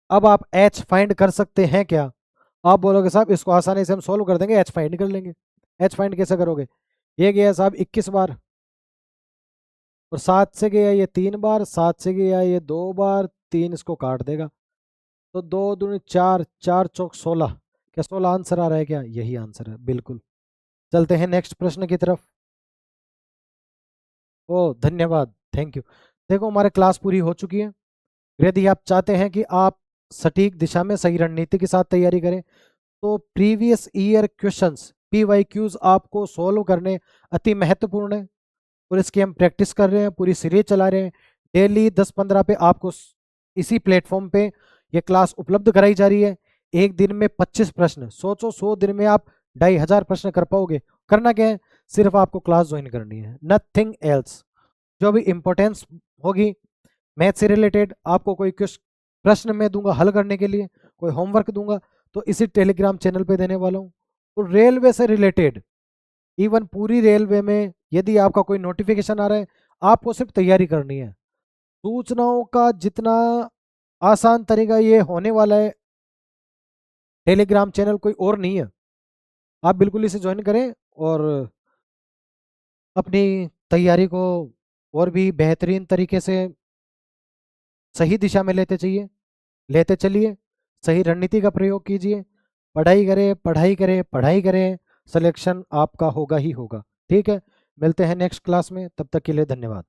अब आप एच फाइंड कर सकते हैं क्या? आप बोलोगे साहब इसको आसानी से हम सोल्व कर देंगे, एच फाइंड कर लेंगे। एच फाइंड कैसे करोगे? ये गया साहब 21 बार, और 7 से गया ये 3 बार, 7 से गया ये 2 बार, 3 इसको काट देगा, तो 2 दूनी 4, 4 चौक 16। क्या 16 आंसर आ रहा है क्या? यही आंसर है बिल्कुल। चलते हैं नेक्स्ट प्रश्न की तरफ। ओ धन्यवाद, थैंक यू। देखो हमारे क्लास पूरी हो चुकी है। यदि आप चाहते हैं कि आप सटीक दिशा में सही रणनीति के साथ तैयारी करें तो प्रीवियस ईयर क्वेश्चंस PYQs आपको सॉल्व करने अति महत्वपूर्ण है। और इसकी हम प्रैक्टिस कर रहे हैं, पूरी सीरीज चला रहे हैं। डेली 10-15 पे आपको इसी प्लेटफॉर्म पे ये क्लास उपलब्ध कराई जा रही है। एक दिन में 25 प्रश्न, सोचो 100 दिन में आप 2500 प्रश्न कर पाओगे। करना क्या है? सिर्फ आपको क्लास ज्वाइन करनी है, नथिंग एल्स। जो भी इंपॉर्टेंस होगी मैथ से रिलेटेड, आपको कोई प्रश्न मैं दूंगा हल करने के लिए, कोई होमवर्क दूंगा तो इसी टेलीग्राम चैनल पे देने वाला हूँ। और रेलवे से रिलेटेड, इवन पूरी रेलवे में यदि आपका कोई नोटिफिकेशन आ रहा है, आपको सिर्फ तैयारी करनी है। सूचनाओं का जितना आसान तरीका ये होने वाला है, टेलीग्राम चैनल कोई और नहीं है। आप बिल्कुल इसे ज्वाइन करें और अपनी तैयारी को और भी बेहतरीन तरीके से सही दिशा में लेते चलिए। सही रणनीति का प्रयोग कीजिए। पढ़ाई करें पढ़ाई करें पढ़ाई करें, सिलेक्शन आपका होगा ही होगा। ठीक है, मिलते हैं नेक्स्ट क्लास में, तब तक के लिए धन्यवाद।